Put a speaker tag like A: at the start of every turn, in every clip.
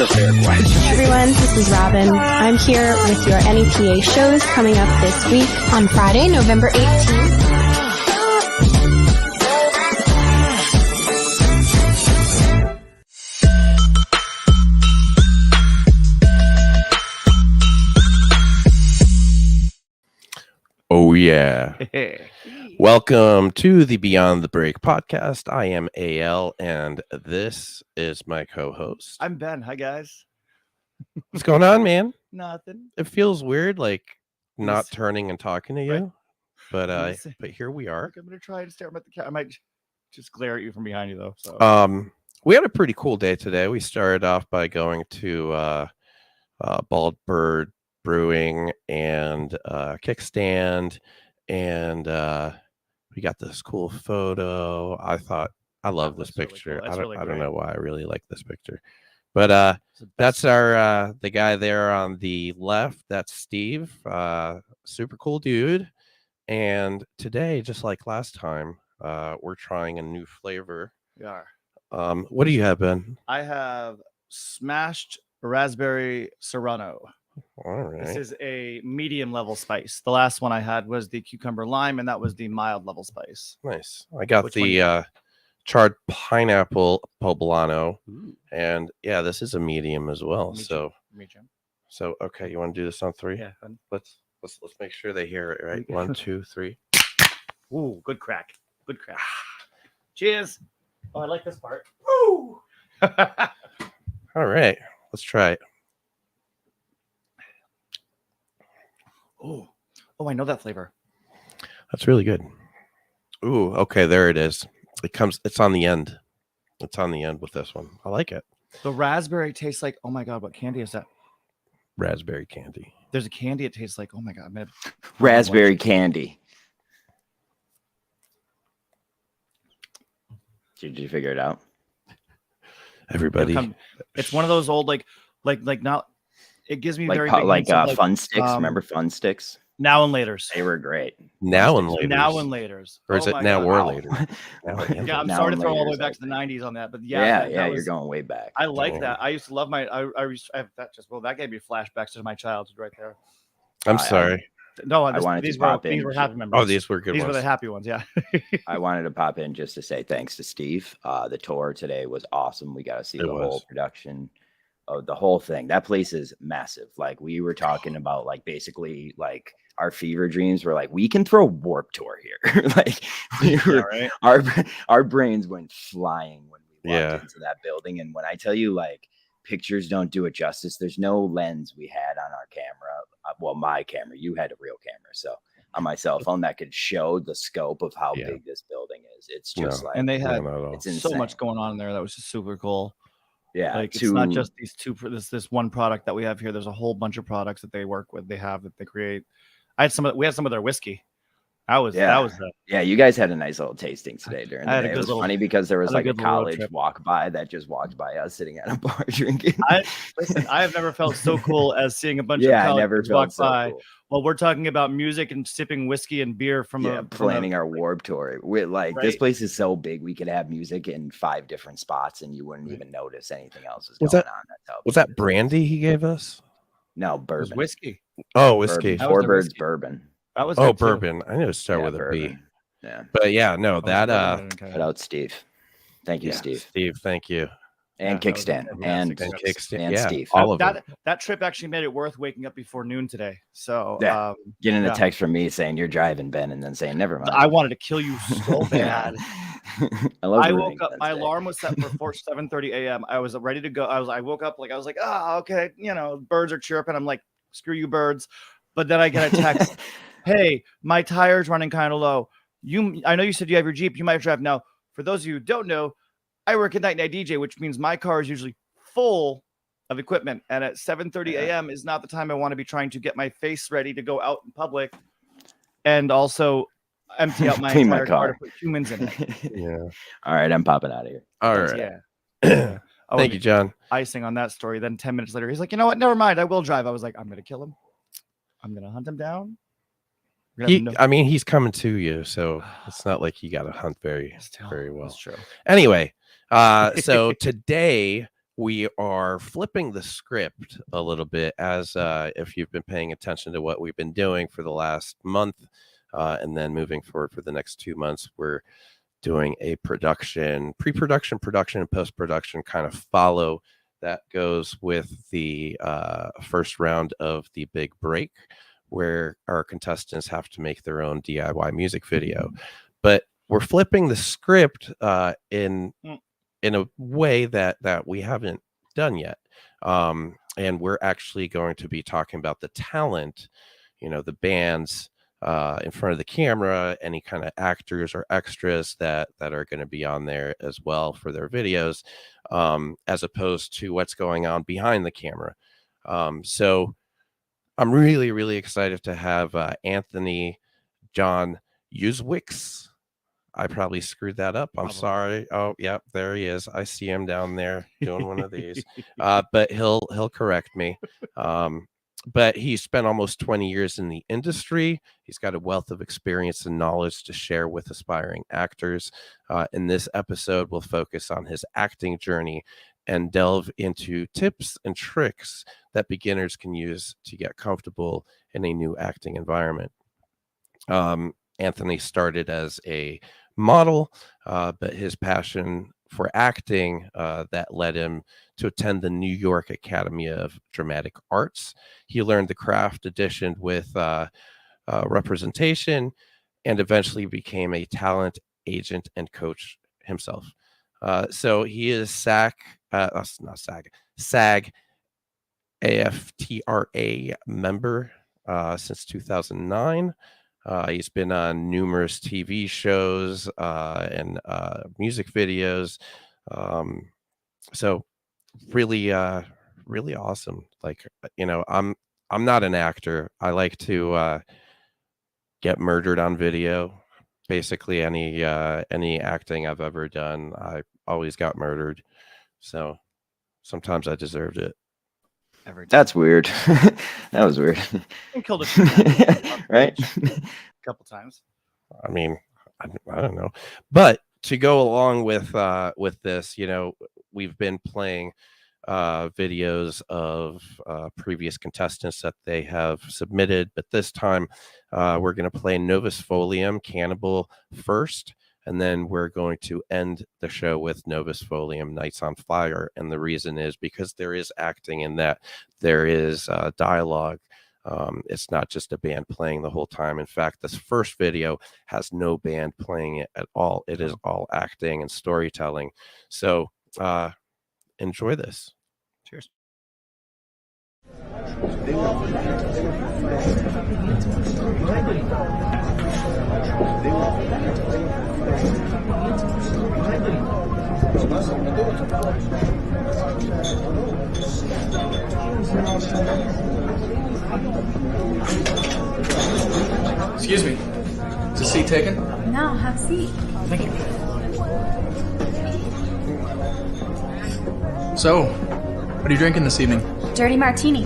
A: Hey everyone, this is Robin. I'm here with your NEPA shows coming up this week on Friday, November 18th.
B: Oh, yeah. Welcome to the Beyond the Break podcast. I am AL, and this is my co-host.
C: I'm Ben. Hi, guys.
B: What's going on, man?
C: Nothing.
B: It feels weird, like not turning and talking to you,
C: Right.
B: but here we are.
C: I'm gonna try and stare at the cat. I might just glare at you from behind you, though. So.
B: We had a pretty cool day today. We started off by going to Bald Bird Brewing and Kickstand, and we got this cool photo. I love this picture.
C: Really
B: I don't know why I really like this picture, but that's our the guy there on the left. That's Steve, super cool dude. And today, just like last time, we're trying a new flavor.
C: We are.
B: What do you have, Ben?
C: I have smashed raspberry serrano.
B: All right.
C: This is a medium level spice. The last one I had was the cucumber lime, and that was the mild level spice.
B: Nice. I got the charred pineapple poblano, and yeah, this is a medium as well.
C: Medium.
B: So okay, you want to do this on three?
C: Yeah.
B: Let's make sure they hear it right. 1, 2, 3.
C: Ooh, good crack. Good crack. Cheers. Oh, I like this part. Woo!
B: All right, let's try it.
C: Oh, I know that flavor.
B: That's really good. Ooh, okay, there it is. It's on the end. It's on the end with this one. I like it.
C: The raspberry tastes like, oh my God, what candy is that?
B: Raspberry candy.
C: There's a candy it tastes like, oh my God.
D: Raspberry candy. Did you figure it out?
B: Everybody.
C: It's one of those old, like now it gives me very
D: big fun sticks. Remember fun sticks?
C: Now and laters.
D: They were great.
B: Now and laters.
C: Now and laters.
B: Or is it now or later?
C: Yeah, I'm sorry to throw all the way back to the 90s on that, but
D: yeah, you're going way back.
C: I like that. I used to love my. That gave me flashbacks to my childhood right there.
B: I'm sorry.
C: No,
D: these were
C: happy members.
B: Oh, these were good.
C: These were the happy ones. Yeah.
D: I wanted to pop in just to say thanks to Steve. The tour today was awesome. We got to see the whole production of the whole thing. That place is massive. Like we were talking about, like basically like our fever dreams were like, we can throw Warped Tour here. Like we were, our brains went flying when we walked into that building. And when I tell you, like, pictures don't do it justice, there's no lens we had on our camera. Well, my camera, you had a real camera. So on my cell phone that could show the scope of how big this building is. It's just like,
C: and they had
D: it's
C: so much going on in there. That was just super cool.
D: Yeah.
C: Like it's not just these two, this one product that we have here. There's a whole bunch of products that they work with. They have that they create. We had some of their whiskey.
D: You guys had a nice little tasting today during the day. It was funny because there was like a college walk by that just walked by us sitting at a bar drinking.
C: I have never felt so cool as seeing a bunch of college walk by while we're talking about music and sipping whiskey and beer
D: planning our Warped Tour. This place is so big we could have music in 5 different spots and you wouldn't even notice anything else was going on.
B: Was that brandy he gave us?
D: No, bourbon.
C: It was whiskey.
B: Oh, whiskey.
D: Four Birds bourbon.
C: That was
B: bourbon. I knew to start with
D: bourbon.
B: a B.
D: Yeah.
B: But yeah, no, that
D: Shout out Steve. Thank you, Steve.
B: Steve, thank you.
D: And Kickstand. And
B: Kickstand. Yeah,
D: Steve.
B: All of them.
C: That trip actually made it worth waking up before noon today. So
D: getting a text from me saying you're driving, Ben, and then saying never mind.
C: I wanted to kill you so bad.
D: I
C: woke up. My alarm was set for 7:30 a.m. I was ready to go. I woke up I was like, okay, birds are chirping. I'm like, screw you, birds. But then I get a text. Hey, my tire's running kind of low. I know you said you have your Jeep. You might drive. Now, for those of you who don't know, I work at Night DJ, which means my car is usually full of equipment. And at 7:30 a.m. is not the time I want to be trying to get my face ready to go out in public and also empty out my entire car to put humans in it.
B: Yeah.
D: All right, I'm popping out of here.
B: All right.
C: Yeah.
B: Thank you, John.
C: Icing on that story. Then 10 minutes later, he's like, you know what? Never mind. I will drive. I was like, I'm going to kill him. I'm going to hunt him down.
B: He's coming to you, so it's not like you got to hunt very well.
C: That's true.
B: Anyway, so today we are flipping the script a little bit, as if you've been paying attention to what we've been doing for the last month, and then moving forward for the next 2 months, we're doing a pre-production, production, and post-production kind of follow that goes with the first round of the big break, where our contestants have to make their own DIY music video. But we're flipping the script in a way that we haven't done yet. And we're actually going to be talking about the talent, the bands in front of the camera, any kind of actors or extras that are going to be on there as well for their videos, as opposed to what's going on behind the camera. So I'm really, really excited to have Anthony John Usewicz. I probably screwed that up. I'm sorry. Oh, yeah, there he is. I see him down there doing one of these. But he'll correct me. But he spent almost 20 years in the industry. He's got a wealth of experience and knowledge to share with aspiring actors. In this episode, we'll focus on his acting journey and delve into tips and tricks that beginners can use to get comfortable in a new acting environment. Anthony started as a model, but his passion for acting that led him to attend the New York Academy of Dramatic Arts. He learned the craft, auditioned with representation, and eventually became a talent agent and coach himself. So he is SAG AFTRA member since 2009. He's been on numerous TV shows and music videos. So really awesome. Like, I'm not an actor. I like to get murdered on video. Basically any acting I've ever done, I always got murdered. So sometimes I deserved it.
D: That's weird. That was weird.
C: I killed a few times,
D: right?
C: A couple times.
B: I mean, I don't know. But to go along with this, we've been playing videos of previous contestants that they have submitted, but this time we're going to play Novus Folium Cannibal first, and then we're going to end the show with Novus Folium Nights on Fire. And the reason is because there is acting in that. There is dialogue. It's not just a band playing the whole time. In fact, this first video has no band playing it at all. It is all acting and storytelling. So enjoy this.
C: Cheers.
E: Excuse me. Is the seat taken?
F: No, have a seat.
E: Thank you. So, what are you drinking this evening?
F: Dirty martini.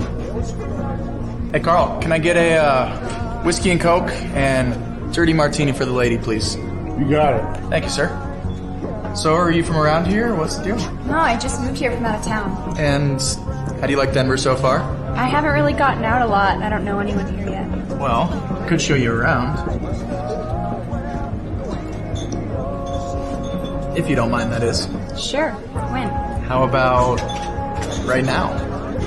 E: Hey, Carl, can I get a whiskey and Coke and dirty martini for the lady, please?
G: You got it.
E: Thank you, sir. So, are you from around here, or what's the deal?
F: No, I just moved here from out of town.
E: And how do you like Denver so far?
F: I haven't really gotten out a lot. I don't know anyone here yet.
E: Well, I could show you around. If you don't mind, that is.
F: Sure. When?
E: How about right now?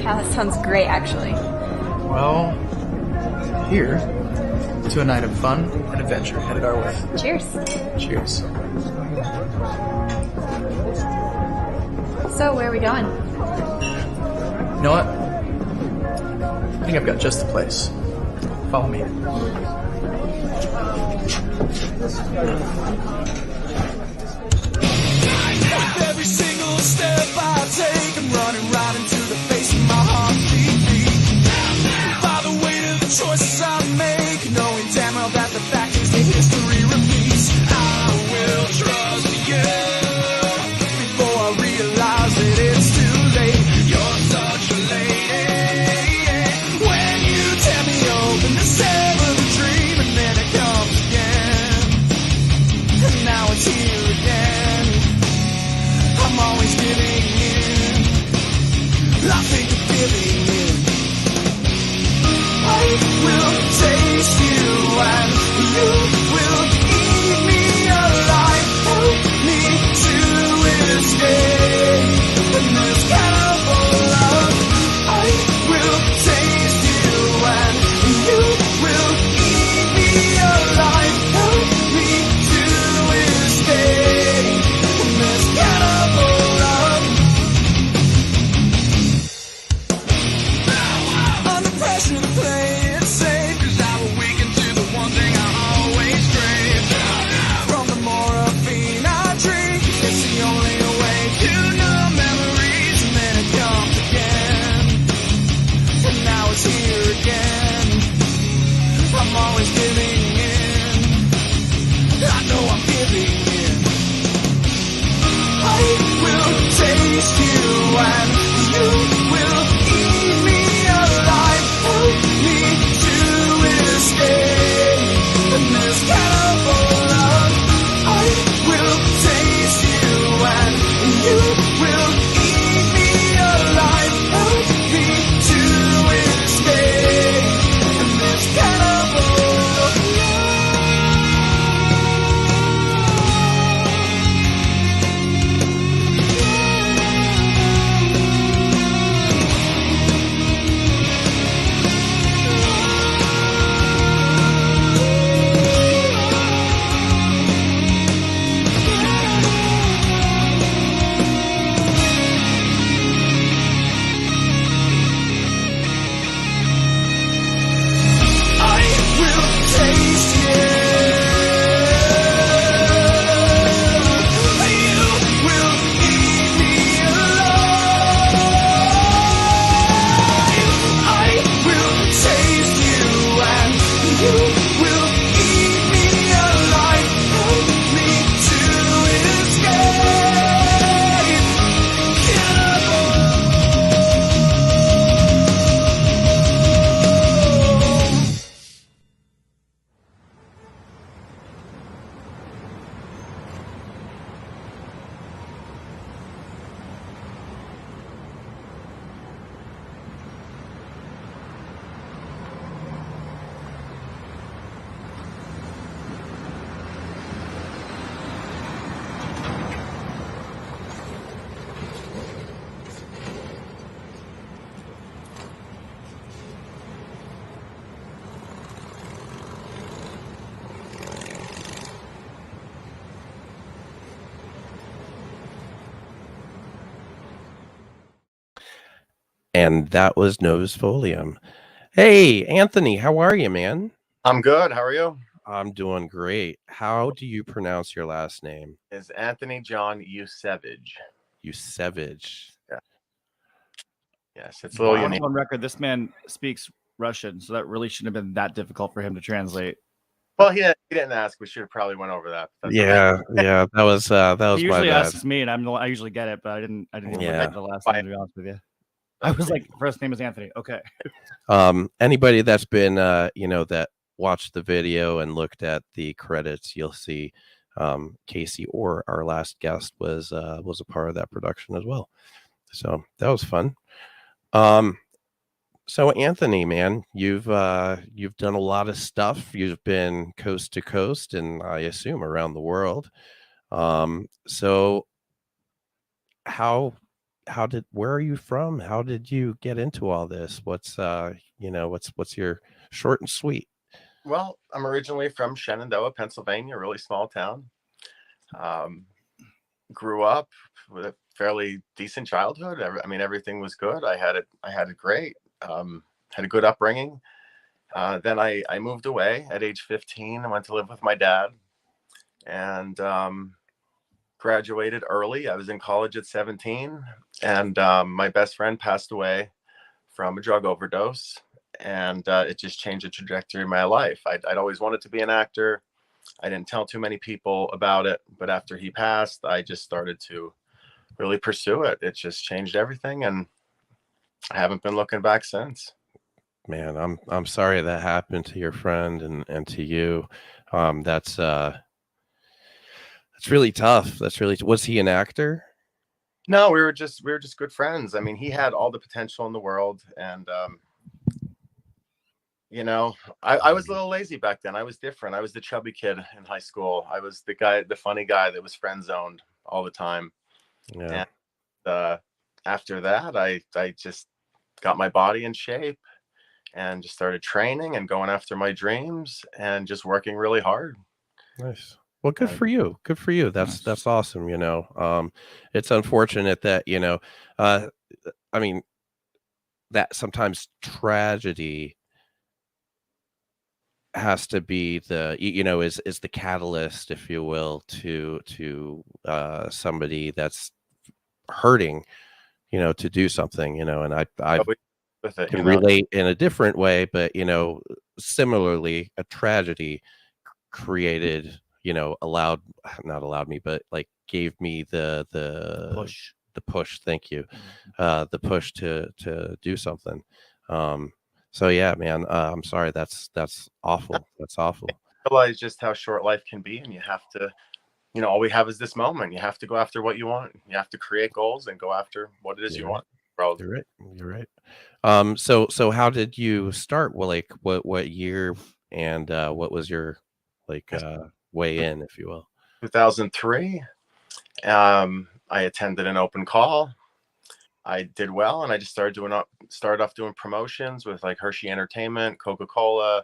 F: Yeah, that sounds great, actually.
E: Well, here to a night of fun and adventure headed our way.
F: Cheers.
E: Cheers.
F: So, where are we going?
E: You know what? I think I've got just the place. Follow me.
H: Every single step I take, I'm running right into the face of my heartbeat. By the weight of the choices I make, knowing damn well that the fact is that history repeats. I will trust you before I realize that it's too late. You're such a lady. When you tear me open to sever the dream, and then it comes again, and now it's here again. I'm always giving in.
B: And that was Novus Folium. Hey, Anthony, how are you, man?
G: I'm good. How are you?
B: I'm doing great. How do you pronounce your last name?
G: It's Anthony John Usewicz.
B: Usewicz.
G: Yeah. Yes, it's a little unique.
C: On record, this man speaks Russian, so that really shouldn't have been that difficult for him to translate.
G: Well, he didn't ask. We should have probably went over that.
B: Yeah, yeah, that was
C: He usually
B: my bad.
C: asks me, and I usually get it, but I didn't even
B: Yeah.
C: look at the last name, to be honest with you. I was like, first name is Anthony. Okay.
B: Anybody that's been that watched the video and looked at the credits, you'll see Casey, or our last guest, was a part of that production as well. So that was fun. So Anthony, man, you've done a lot of stuff. You've been coast to coast, and I assume around the world. So where are you from? How did you get into all this? What's your short and sweet?
G: Well, I'm originally from Shenandoah, Pennsylvania, a really small town. Grew up with a fairly decent childhood. I mean, everything was good. I had it great. Had a good upbringing. Then I moved away at age 15. I went to live with my dad, and graduated early. I was in college at 17, and my best friend passed away from a drug overdose, and it just changed the trajectory of my life. I'd always wanted to be an actor. I didn't tell too many people about it, but after he passed, I just started to really pursue it. It just changed everything, and I haven't been looking back since.
B: Man, I'm sorry that happened to your friend and to you. That's really tough. Was he an actor?
G: No, we were just good friends. I mean, he had all the potential in the world, and I was a little lazy back then. I was different. I was the chubby kid in high school. I was the funny guy that was friend zoned all the time.
B: Yeah.
G: And after that, I just got my body in shape and just started training and going after my dreams and just working really hard.
B: Nice. Well, good for you. Good for you. That's awesome. It's unfortunate that, I mean, that sometimes tragedy has to be is the catalyst, if you will, to somebody that's hurting, to do something, and I
G: with it,
B: can relate in a different way, but similarly, a tragedy created, not allowed me, but like gave me the push. Thank you. The push to do something. So yeah, man, I'm sorry. That's awful. That's awful.
G: I realize just how short life can be, and you have to, all we have is this moment. You have to go after what you want. You have to create goals and go after what it is you want.
B: You're right. So how did you start? Well, like what year, and what was your way in, if you will?
G: 2003. I attended an open call. I did well, and I just started off doing promotions with like Hershey Entertainment, Coca-Cola,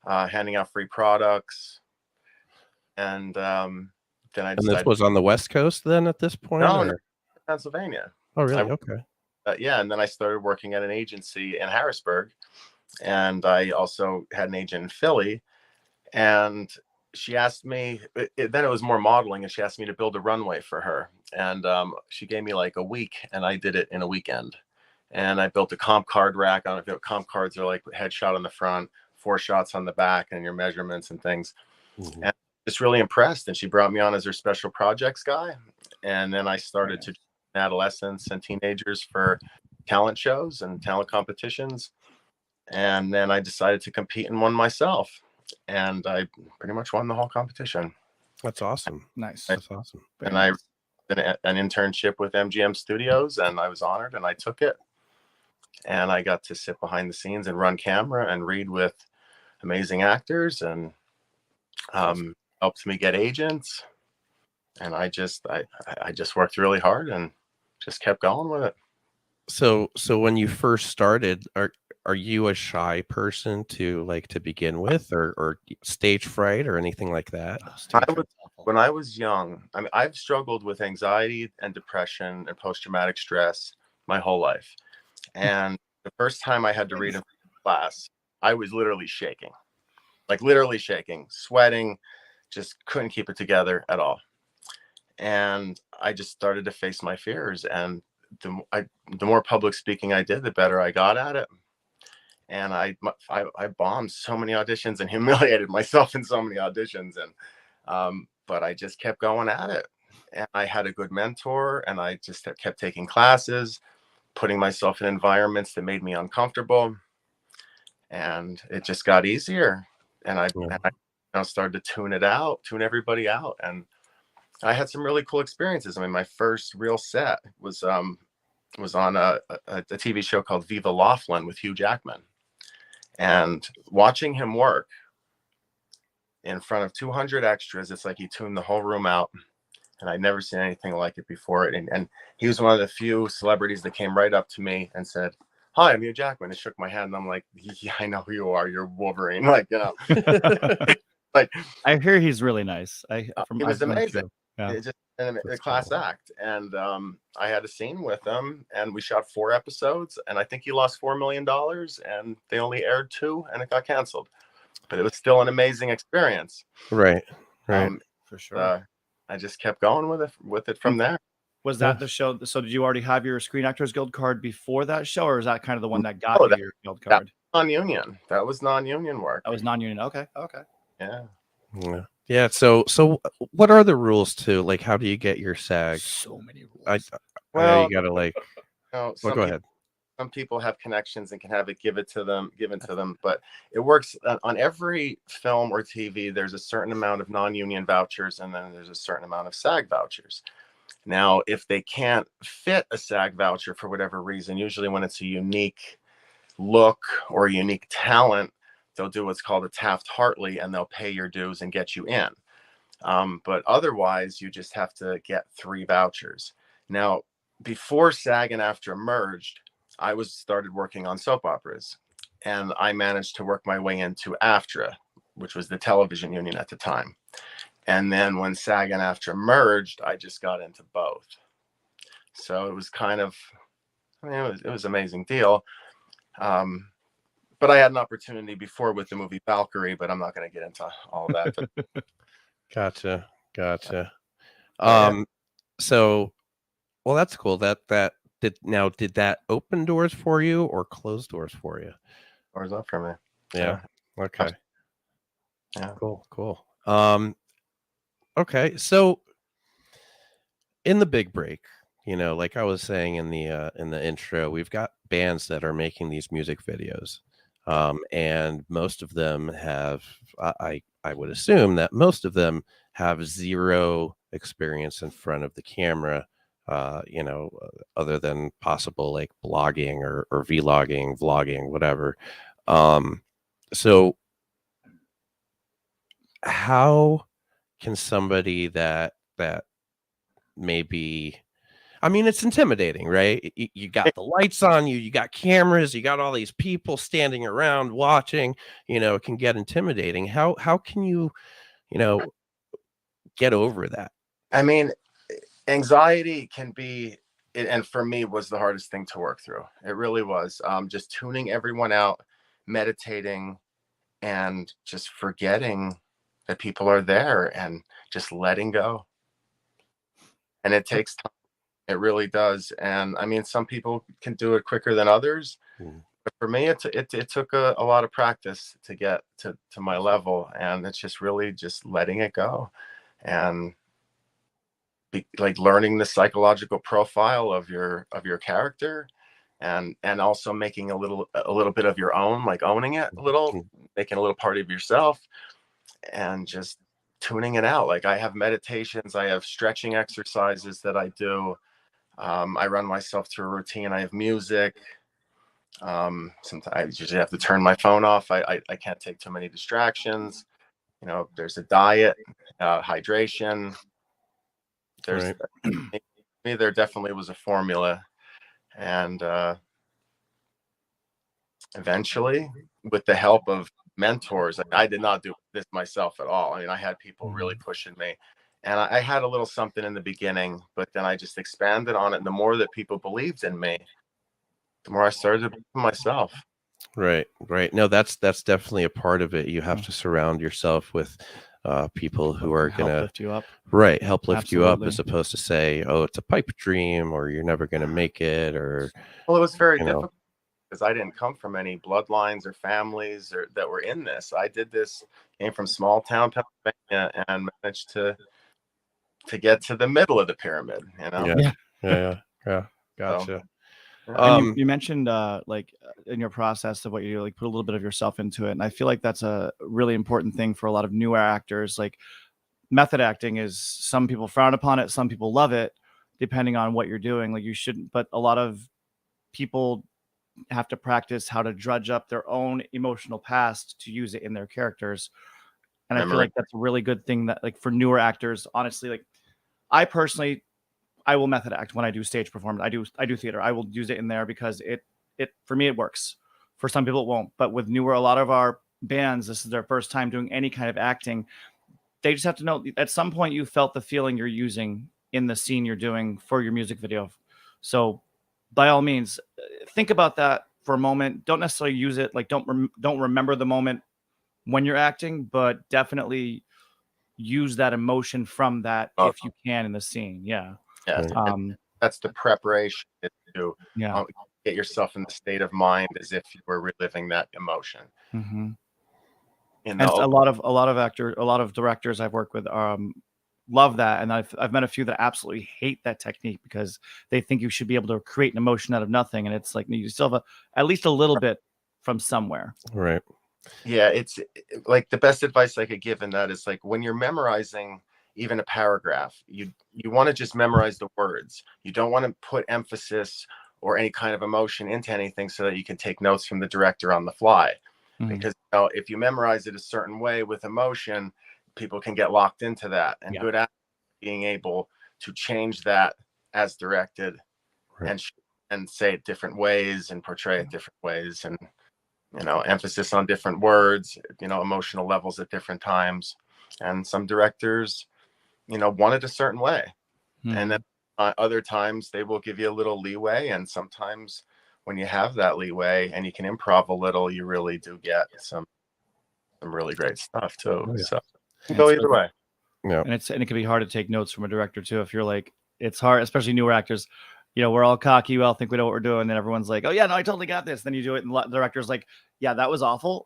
G: handing out free products, and then I decided.
B: And this was on the West Coast then at this point?
G: No, Pennsylvania.
B: Oh, really? Okay.
G: Yeah, and then I started working at an agency in Harrisburg, and I also had an agent in Philly, and she asked me, then it was more modeling, and she asked me to build a runway for her, and she gave me like a week, and I did it in a weekend, and I built a comp card rack. I don't know if comp cards are like headshot on the front, 4 shots on the back, and your measurements and things. Mm-hmm. And just really impressed, and she brought me on as her special projects guy, and then I started to adolescents and teenagers for talent shows and talent competitions, and then I decided to compete in one myself, and I pretty much won the whole competition.
B: That's awesome.
C: Nice.
B: That's awesome.
G: And I did an internship with MGM Studios, and I was honored, and I took it, and I got to sit behind the scenes and run camera and read with amazing actors, and helped me get agents, and I just worked really hard and just kept going with it.
B: So when you first started, are you a shy person to begin with, or stage fright or anything like that?
G: When I was young, I mean, I've struggled with anxiety and depression and post-traumatic stress my whole life. And the first time I had to read in class, I was literally shaking, like literally shaking, sweating, just couldn't keep it together at all. And I just started to face my fears. And the more public speaking I did, the better I got at it. And I bombed so many auditions and humiliated myself in so many auditions. And but I just kept going at it. And I had a good mentor, and I just kept taking classes, putting myself in environments that made me uncomfortable. And it just got easier. And I now started to tune everybody out. And I had some really cool experiences. I mean, my first real set was on a TV show called Viva Laughlin with Hugh Jackman. And watching him work in front of 200 extras, it's like he tuned the whole room out. And I'd never seen anything like it before. And he was one of the few celebrities that came right up to me and said, "Hi, I'm Hugh Jackman," and shook my hand. And I'm like, "Yeah, I know who you are. You're Wolverine." Like, you know,
C: like I hear he's really nice.
G: He was amazing.
C: Yeah.
G: Just a class act. And I had a scene with him, and we shot 4 episodes, and I think he lost $4 million, and they only aired 2, and it got canceled. But it was still an amazing experience.
B: Right.
C: For sure.
G: I just kept going with it from there.
C: Was that the show? So did you already have your Screen Actors Guild card before that show, or is that kind of the one that got you your guild card?
G: Non-union. That was non-union work.
C: That was non-union. Okay.
B: Yeah. So what are the rules to, like, how do you get your SAG?
C: So many rules.
B: I know you gotta, like,
G: go
B: ahead.
G: Some people have connections and can have it given to them, but it works on every film or TV. There's a certain amount of non-union vouchers, and then there's a certain amount of SAG vouchers. Now, if they can't fit a SAG voucher for whatever reason, usually when it's a unique look or a unique talent, they'll do what's called a Taft-Hartley, and they'll pay your dues and get you in. But otherwise, you just have to get 3 vouchers. Now, before SAG and AFTRA merged, I started working on soap operas, and I managed to work my way into AFTRA, which was the television union at the time. And then when SAG and AFTRA merged, I just got into both. So it was kind of, it was an amazing deal. But I had an opportunity before with the movie Valkyrie, but I'm not going to get into all of that.
B: Gotcha. So, well, that's cool. Did that open doors for you or close doors for you?
G: Doors up for me.
B: Yeah. Okay.
G: Yeah.
B: Cool. Okay. So in the big break, like I was saying in the intro, we've got bands that are making these music videos. And most of them have, I would assume that most of them have zero experience in front of the camera, other than possible like blogging or vlogging, whatever. So how can somebody that maybe, I mean, it's intimidating, right? You got the lights on you, you got cameras, you got all these people standing around watching, it can get intimidating. How can you, get over that?
G: I mean, anxiety can be, and for me was the hardest thing to work through. It really was. Just tuning everyone out, meditating, and just forgetting that people are there and just letting go. And it takes time. It really does. And I mean, some people can do it quicker than others. But for me, it took a lot of practice to get to my level. And it's just really just letting it go. And like learning the psychological profile of your character, and also making a little bit of your own, like owning it a little, making a little part of yourself, and just tuning it out. Like I have meditations, I have stretching exercises that I do. I run myself through a routine. I have music. Sometimes I usually have to turn my phone off. I can't take too many distractions. There's a diet, hydration. There's me, there definitely was a formula. And eventually, with the help of mentors, I did not do this myself at all. I mean, I had people really pushing me. And I had a little something in the beginning, but then I just expanded on it. And the more that people believed in me, the more I started to believe in myself.
B: Right. No, that's definitely a part of it. You have to surround yourself with people who are
C: Help
B: gonna
C: lift you up.
B: help lift you up,
C: Absolutely.
B: as opposed to say, oh, it's a pipe dream, or you're never gonna make it, or
G: Well, it was very
B: you know.
G: difficult because I didn't come from any bloodlines or families that were in this. I did this, came from small town Pennsylvania, and managed to get to the middle of the pyramid.
B: Yeah.
G: So,
B: Gotcha.
C: And you mentioned like in your process of what you do, like put a little bit of yourself into it, and I feel like that's a really important thing for a lot of newer actors. Like method acting is, some people frown upon it, some people love it, depending on what you're doing. Like you shouldn't, but a lot of people have to practice how to drudge up their own emotional past to use it in their characters. And I feel like that's a really good thing that, like, for newer actors, honestly, like I personally, I will method act when I do stage performance. I do theater. I will use it in there because it for me it works. For some people it won't. But with newer, a lot of our bands, this is their first time doing any kind of acting. They just have to know at some point you felt the feeling you're using in the scene you're doing for your music video. So by all means, think about that for a moment. Don't necessarily use it. Like don't remember the moment when you're acting, but definitely use that emotion from that if you can in the scene. Yeah.
G: That's the preparation, to
C: Yeah.
G: get yourself in the state of mind as if you were reliving that emotion.
C: Mm-hmm.
G: You
C: And
G: know,
C: a lot of directors I've worked with love that, and I've met a few that absolutely hate that technique because they think you should be able to create an emotion out of nothing, and it's like you still have at least a little bit from somewhere.
B: Right.
G: Yeah, it's like the best advice I could give in that is, like, when you're memorizing even a paragraph, you want to just memorize the words. You don't want to put emphasis or any kind of emotion into anything so that you can take notes from the director on the fly.
C: Mm-hmm.
G: Because if you memorize it a certain way with emotion, people can get locked into that. And good at being able to change that as directed, and say it different ways and portray it different ways, and emphasis on different words, emotional levels at different times. And some directors, want it a certain way.
C: Mm-hmm.
G: And then other times they will give you a little leeway. And sometimes when you have that leeway and you can improv a little, you really do get some really great stuff too.
B: Oh, yeah.
G: So go either way.
B: Yeah.
C: And it can be hard to take notes from a director too. If you're like, it's hard, especially newer actors. We're all cocky. We all think we know what we're doing. Then everyone's like, "Oh yeah, no, I totally got this." Then you do it, and the director's like, "Yeah, that was awful.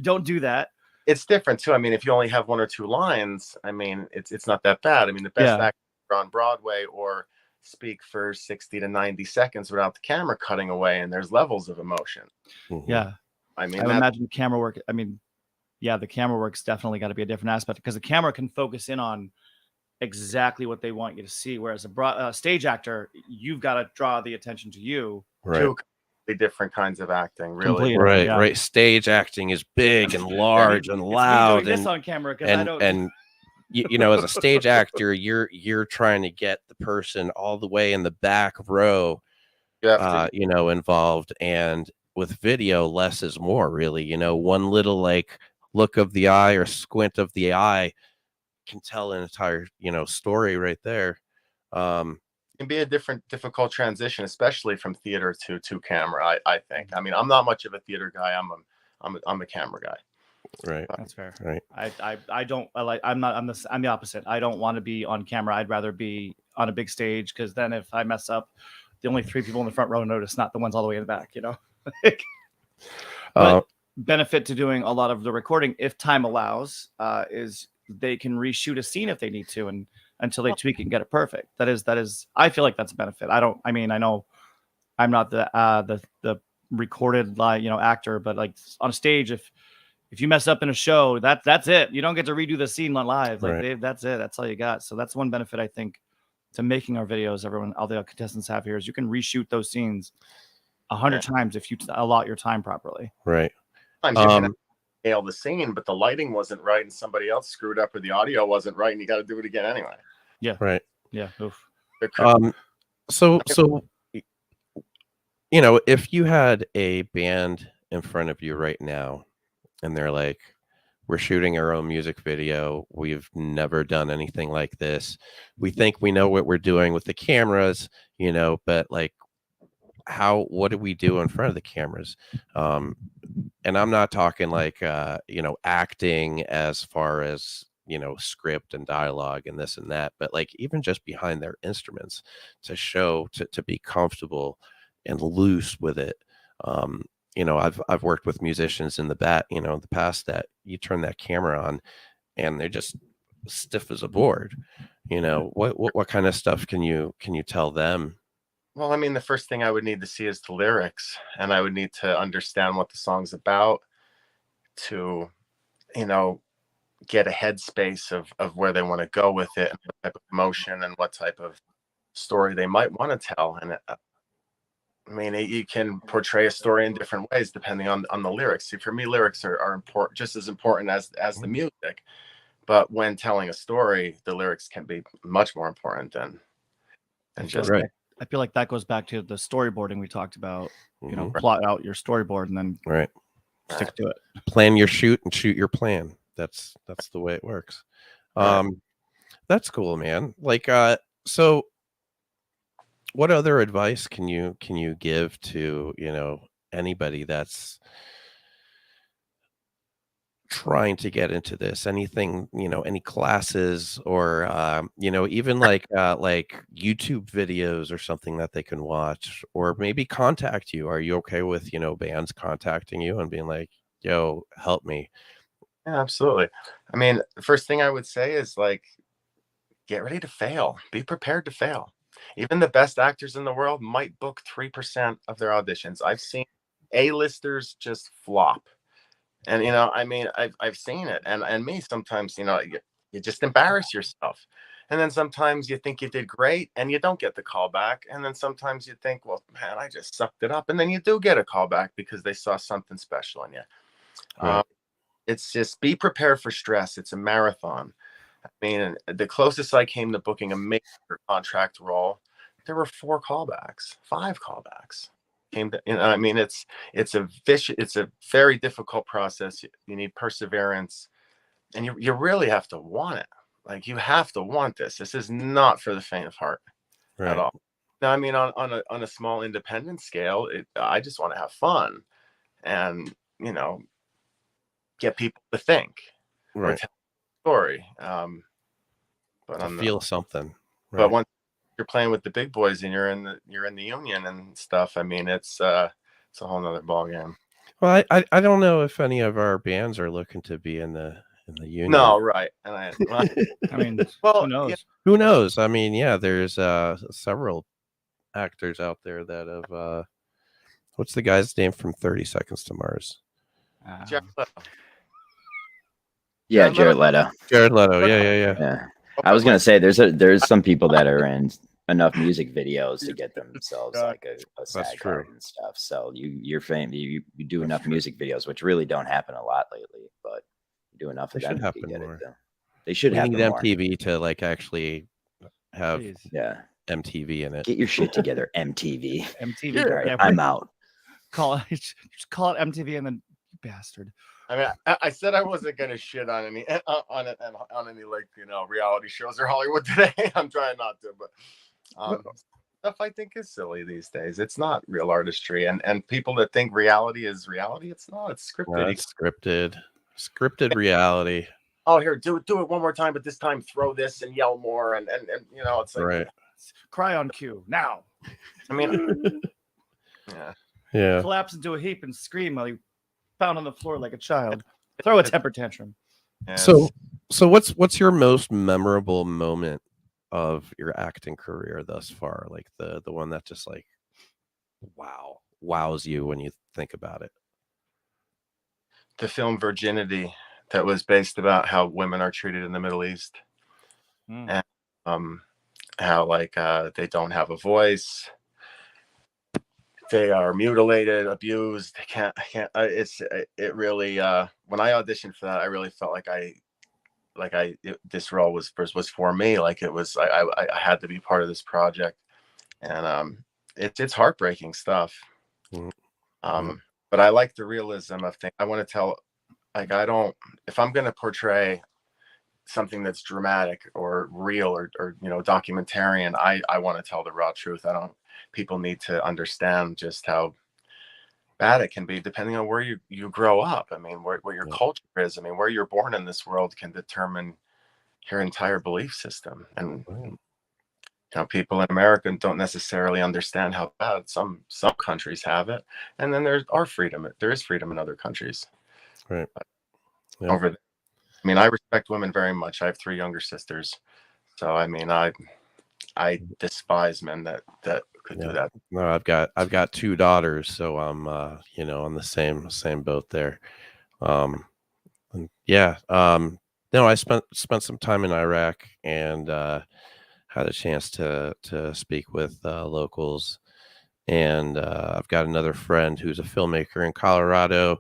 C: Don't do that."
G: It's different too. I mean, if you only have one or two lines, I mean, it's not that bad. I mean, the best actors on Broadway or speak for 60 to 90 seconds without the camera cutting away, and there's levels of emotion.
B: Mm-hmm.
C: Yeah,
G: I mean,
C: I imagine camera work. I mean, yeah, the camera work's definitely got to be a different aspect because the camera can focus in on exactly what they want you to see, whereas a stage actor, you've got to draw the attention to you.
B: Right.
G: Two completely different kinds of acting, really.
C: Completely.
B: Right.
C: Yeah.
B: Right. Stage acting is big and large and loud,
C: this on camera
B: and as a stage actor, you're trying to get the person all the way in the back row, involved. And with video, less is more, really. One little look of the eye or squint of the eye can tell an entire story right there.
G: It can be a difficult transition, especially from theater to camera. I think. I mean, I'm not much of a theater guy. I'm a camera guy.
B: Right.
C: That's fair.
B: Right.
C: I'm the opposite. I don't want to be on camera. I'd rather be on a big stage, because then if I mess up, the only three people in the front row notice, not the ones all the way in the back. But benefit to doing a lot of the recording, if time allows, is they can reshoot a scene if they need to, and until they tweak it and get it perfect. That is I feel like that's a benefit. I know I'm not the recorded actor, but like on stage, if you mess up in a show, that's it. You don't get to redo the scene on live. That's it. That's all you got. So that's one benefit I think to making our videos. All the contestants have here is you can reshoot those scenes 100 times if you allot your time properly.
B: Right.
G: Sometimes you can nail the scene, but the lighting wasn't right and somebody else screwed up, or the audio wasn't right, and you got to do it again anyway.
C: Yeah.
B: Right.
C: Yeah. Oof.
B: So if you had a band in front of you right now and they're like, we're shooting our own music video, we've never done anything like this, we think we know what we're doing with the cameras, but like, what do we do in front of the cameras? And I'm not talking like acting as far as script and dialogue and this and that, but like even just behind their instruments to show to be comfortable and loose with it. I've worked with musicians in the past that you turn that camera on and they're just stiff as a board. What kind of stuff can you tell them?
G: Well, I mean, the first thing I would need to see is the lyrics, and I would need to understand what the song's about to, get a headspace of where they want to go with it, and what type of emotion and what type of story they might want to tell. And I mean, you can portray a story in different ways depending on the lyrics. See, for me, lyrics are important, just as important as the music. But when telling a story, the lyrics can be much more important than just
B: right.
C: I feel like that goes back to the storyboarding we talked about. Plot out your storyboard and then stick to it.
B: Plan your shoot and shoot your plan. That's the way it works. That's cool, man. Like, so what other advice can you give to anybody that's trying to get into this? Anything, any classes or even like YouTube videos or something that they can watch, or maybe contact you? Are you okay with bands contacting you and being like, yo, help me?
G: Yeah, absolutely. I mean, the first thing I would say is like, get ready to fail. Be prepared to fail. Even the best actors in the world might book 3% of their auditions. I've seen A-listers just flop. And, I mean, I've seen it. And me, sometimes, you just embarrass yourself. And then sometimes you think you did great and you don't get the call back. And then sometimes you think, well, man, I just sucked it up. And then you do get a call back because they saw something special in you.
B: Right.
G: It's just be prepared for stress. It's a marathon. I mean, the closest I came to booking a major contract role, there were 5 callbacks. I mean, it's a very difficult process. You need perseverance, and you really have to want it. Like, you have to want this. This is not for the faint of heart at all. Now, I mean, on a small independent scale, I just want to have fun and get people to think, or tell a story. But
B: to feel something.
G: Right. But once you're playing with the big boys and you're in the union and stuff, I mean, it's a whole nother ball game.
B: Well, I don't know if any of our bands are looking to be in the union.
G: No, right. And
C: I mean,
G: well,
C: who knows?
G: Yeah.
B: Who knows? I mean, yeah, there's several actors out there that have what's the guy's name from 30 Seconds to Mars?
G: Jared Leto.
D: Yeah, Jared Leto.
B: Jared Leto. Yeah.
D: I was gonna say there's some people that are in enough music videos to get themselves like a SAG card and stuff. So you're famous. You do enough music videos, which really don't happen a lot lately, but you do enough of them to get it. They should have
B: MTV to like actually have MTV in it.
D: Get your shit together, MTV.
C: MTV.
D: All right, I'm out.
C: Just call it MTV and then bastard.
G: I mean, I said I wasn't gonna shit on any like reality shows or Hollywood today. I'm trying not to, but stuff I think is silly these days. It's not real artistry, and people that think reality is reality, it's not. It's scripted.
B: No, it's scripted reality.
G: Oh, here, do it one more time, but this time throw this and yell more, and it's like
C: cry on cue now.
G: I mean, yeah.
C: Collapse into a heap and scream while you pound on the floor like a child. Throw a temper tantrum.
G: Yes.
B: So what's your most memorable moment of your acting career thus far? Like the one that just like wows you when you think about it.
G: The film Virginity, that was based about how women are treated in the Middle East, and how like they don't have a voice. They are mutilated, abused. They can't. It really. When I auditioned for that, I really felt like this role was for me. Like it was. I had to be part of this project, and it's heartbreaking stuff. But I like the realism of things. I want to tell. Like if I'm going to portray something that's dramatic or real or documentarian, I want to tell the raw truth. people need to understand just how bad it can be depending on where you grow up. I mean, where your culture is. I mean, where you're born in this world can determine your entire belief system. And people in America don't necessarily understand how bad some countries have it. And then there is freedom in other countries.
B: Right. Yep.
G: Over there. I mean, I respect women very much. I have 3 younger sisters. So I mean, I despise men that could do that.
B: No, I've got 2 daughters, so I'm on the same boat there. No, I spent some time in Iraq and had a chance to speak with locals, and I've got another friend who's a filmmaker in Colorado.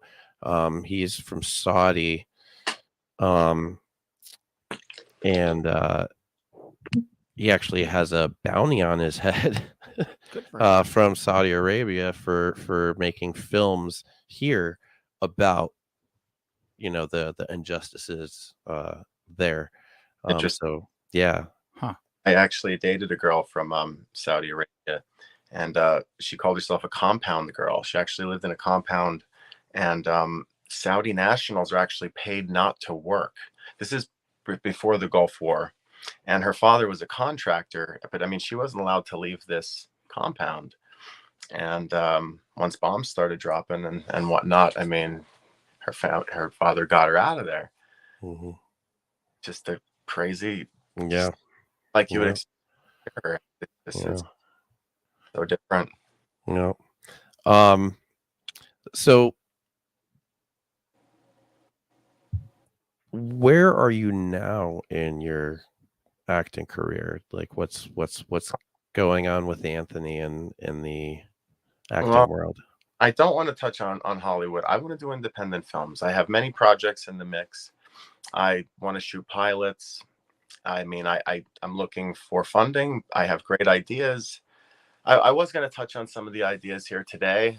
B: He's from Saudi, and he actually has a bounty on his head from Saudi Arabia for making films here about the injustices there. So yeah.
G: I actually dated a girl from Saudi Arabia, and she called herself a compound girl. She actually lived in a compound, and Saudi nationals are actually paid not to work. This is before the Gulf War, and her father was a contractor, but I mean, she wasn't allowed to leave this compound. And once bombs started dropping and whatnot, I mean, her father got her out of there.
B: Mm-hmm. Just
G: a crazy,
B: like
G: you would expect her. This is so different.
B: So where are you now in your acting career? Like what's going on with Anthony in the acting world?
G: I don't want to touch on Hollywood. I want to do independent films. I have many projects in the mix. I want to shoot pilots. I mean, I'm looking for funding. I have great ideas. I was going to touch on some of the ideas here today.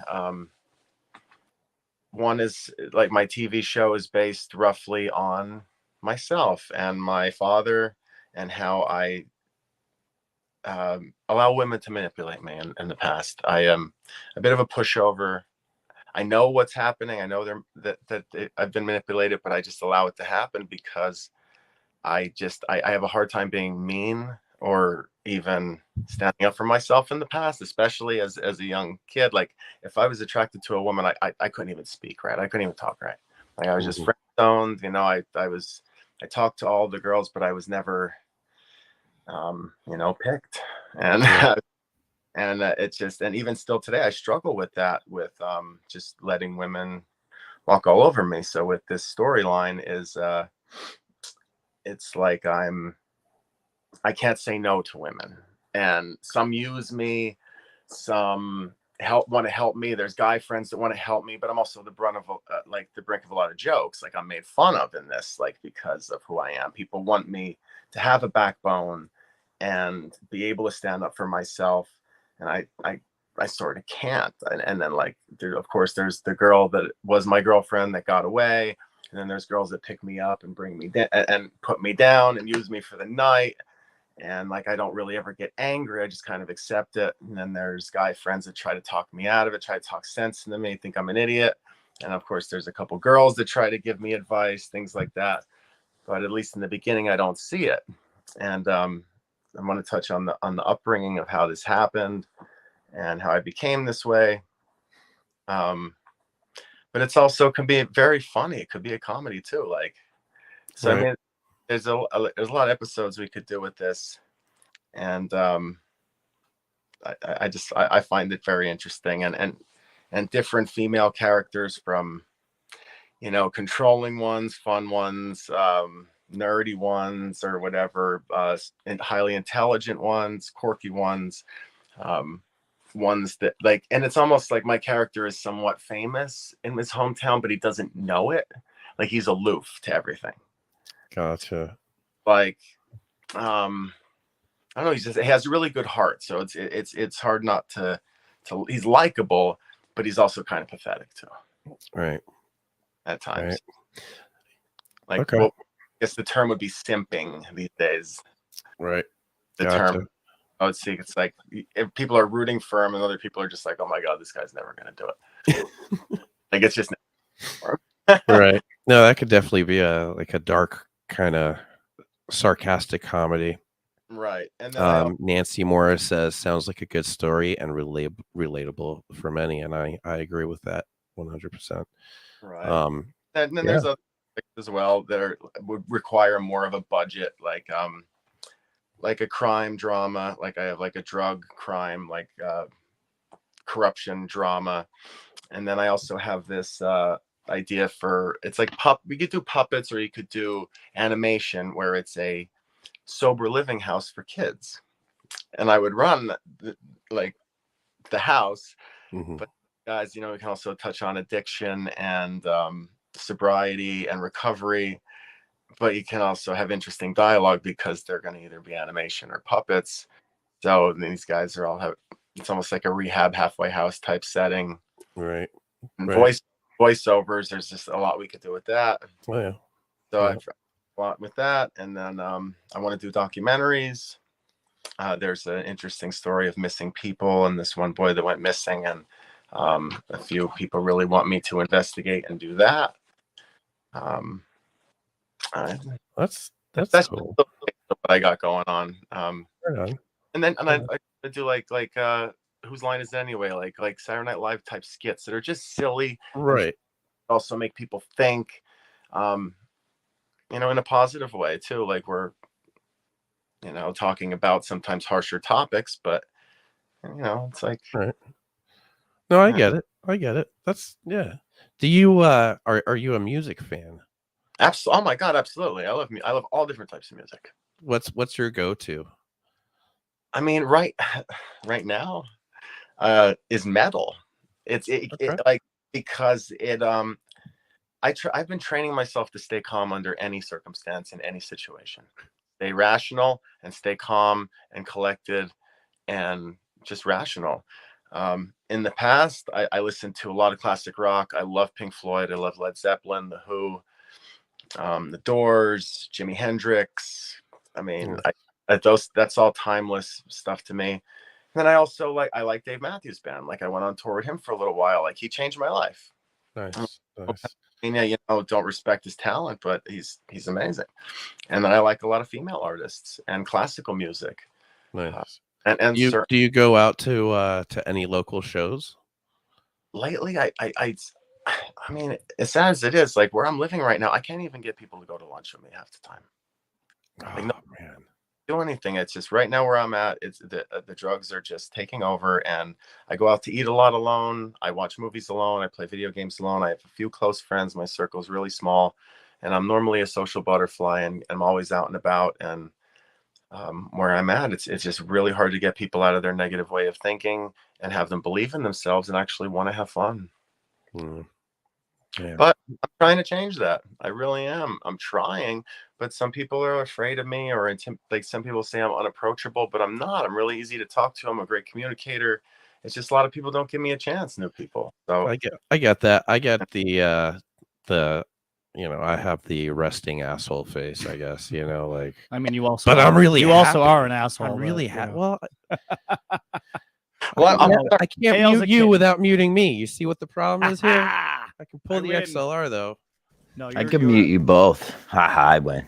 G: One is like my TV show is based roughly on myself and my father and how I allow women to manipulate me in the past. I am a bit of a pushover. I know what's happening. I know that I've been manipulated, but I just allow it to happen because I have a hard time being mean or even standing up for myself in the past, especially as a young kid. Like if I was attracted to a woman, I couldn't even speak right. I couldn't even talk right. Like I was just friend zoned. I talked to all the girls, but I was never, picked. And and it's just, and even still today, I struggle with that, with just letting women walk all over me. So with this storyline is, it's like I can't say no to women, and some use me, some want to help me. There's guy friends that want to help me, but I'm also the brink of a lot of jokes. Like I'm made fun of in this, like because of who I am. People want me to have a backbone and be able to stand up for myself, and I sort of can't. And then like of course there's the girl that was my girlfriend that got away, and then there's girls that pick me up and bring me down and put me down and use me for the night. And like I don't really ever get angry. I just kind of accept it. And then there's guy friends that try to talk me out of it, try to talk sense into me, think I'm an idiot. And of course, there's a couple girls that try to give me advice, things like that. But at least in the beginning, I don't see it. And I want to touch on the upbringing of how this happened and how I became this way. But it's also can be very funny. It could be a comedy too. Like, so right. I mean, there's a lot of episodes we could do with this, and I find it very interesting, and different female characters, from controlling ones, fun ones, nerdy ones, or whatever, and highly intelligent ones, quirky ones, ones that like, and it's almost like my character is somewhat famous in his hometown, but he doesn't know it. Like he's aloof to everything.
B: Gotcha.
G: Like, I don't know. He has a really good heart, so it's hard not to. He's likable, but he's also kind of pathetic too.
B: Right.
G: At times.
B: Right.
G: Like,
B: okay.
G: I guess the term would be simping these days.
B: Right.
G: The term. I would see it's like if people are rooting for him and other people are just like, oh my God, this guy's never going to do it. Like it's just
B: right. No, that could definitely be a dark kind of sarcastic comedy.
G: right. And then
B: Nancy Morris says sounds like a good story and relatable for many, and I agree with that 100%.
G: right. And then there's other things as well that would require more of a budget, like a crime drama, like I have like a drug crime, like corruption drama. And then I also have this idea for, it's like we could do puppets, or you could do animation where it's a sober living house for kids. And I would run the house, but guys, we can also touch on addiction and sobriety and recovery. But you can also have interesting dialogue because they're going to either be animation or puppets. So these guys are all it's almost like a rehab halfway house type setting.
B: Right.
G: And voiceovers, there's just a lot we could do with that.
B: Oh, yeah.
G: So I've a lot with that. And then I want to do documentaries. There's an interesting story of missing people and this one boy that went missing. And a few people really want me to investigate and do that.
B: That's cool.
G: What I got going on.
B: Right on.
G: And then I do like Whose Line Is It Anyway? Like Saturday Night Live type skits that are just silly,
B: right?
G: Also make people think, in a positive way too. Like we're, talking about sometimes harsher topics, but it's like
B: right. No, I get it. That's Do you are you a music fan?
G: Absolutely. Oh my God, absolutely. I love all different types of music.
B: What's your go-to?
G: I mean, right now, is metal. It's because I've been training myself to stay calm under any circumstance in any situation. Stay rational and stay calm and collected and just rational. In the past, I listened to a lot of classic rock. I love Pink Floyd. I love Led Zeppelin, The Who, The Doors, Jimi Hendrix. I mean, that's all timeless stuff to me. And then I also like Dave Matthews Band. Like I went on tour with him for a little while. Like he changed my life.
B: Nice.
G: I mean, don't respect his talent, but he's amazing. And then I like a lot of female artists and classical music.
B: Nice.
G: And
B: do you go out to any local shows?
G: Lately, I mean, as sad as it is, like where I'm living right now, I can't even get people to go to lunch with me half the time.
B: Man.
G: Do anything. It's just right now where I'm at. It's the drugs are just taking over, and I go out to eat a lot alone. I watch movies alone. I play video games alone. I have a few close friends. My circle's really small, and I'm normally a social butterfly, and I'm always out and about. And where I'm at, it's just really hard to get people out of their negative way of thinking and have them believe in themselves and actually want to have fun.
B: Yeah.
G: But I'm trying to change that. I really am. I'm trying, but some people are afraid of me, or like some people say I'm unapproachable, but I'm not. I'm really easy to talk to. I'm a great communicator. It's just a lot of people don't give me a chance, new people. So
B: I get that. I get the I have the resting asshole face, I guess, like.
C: I mean, you also.
B: But I'm really.
C: You also are an asshole.
B: I'm really happy. Well. I can't mute you without muting me. You see what the problem is here? I can pull the XLR though.
D: No, I can mute you both. I win.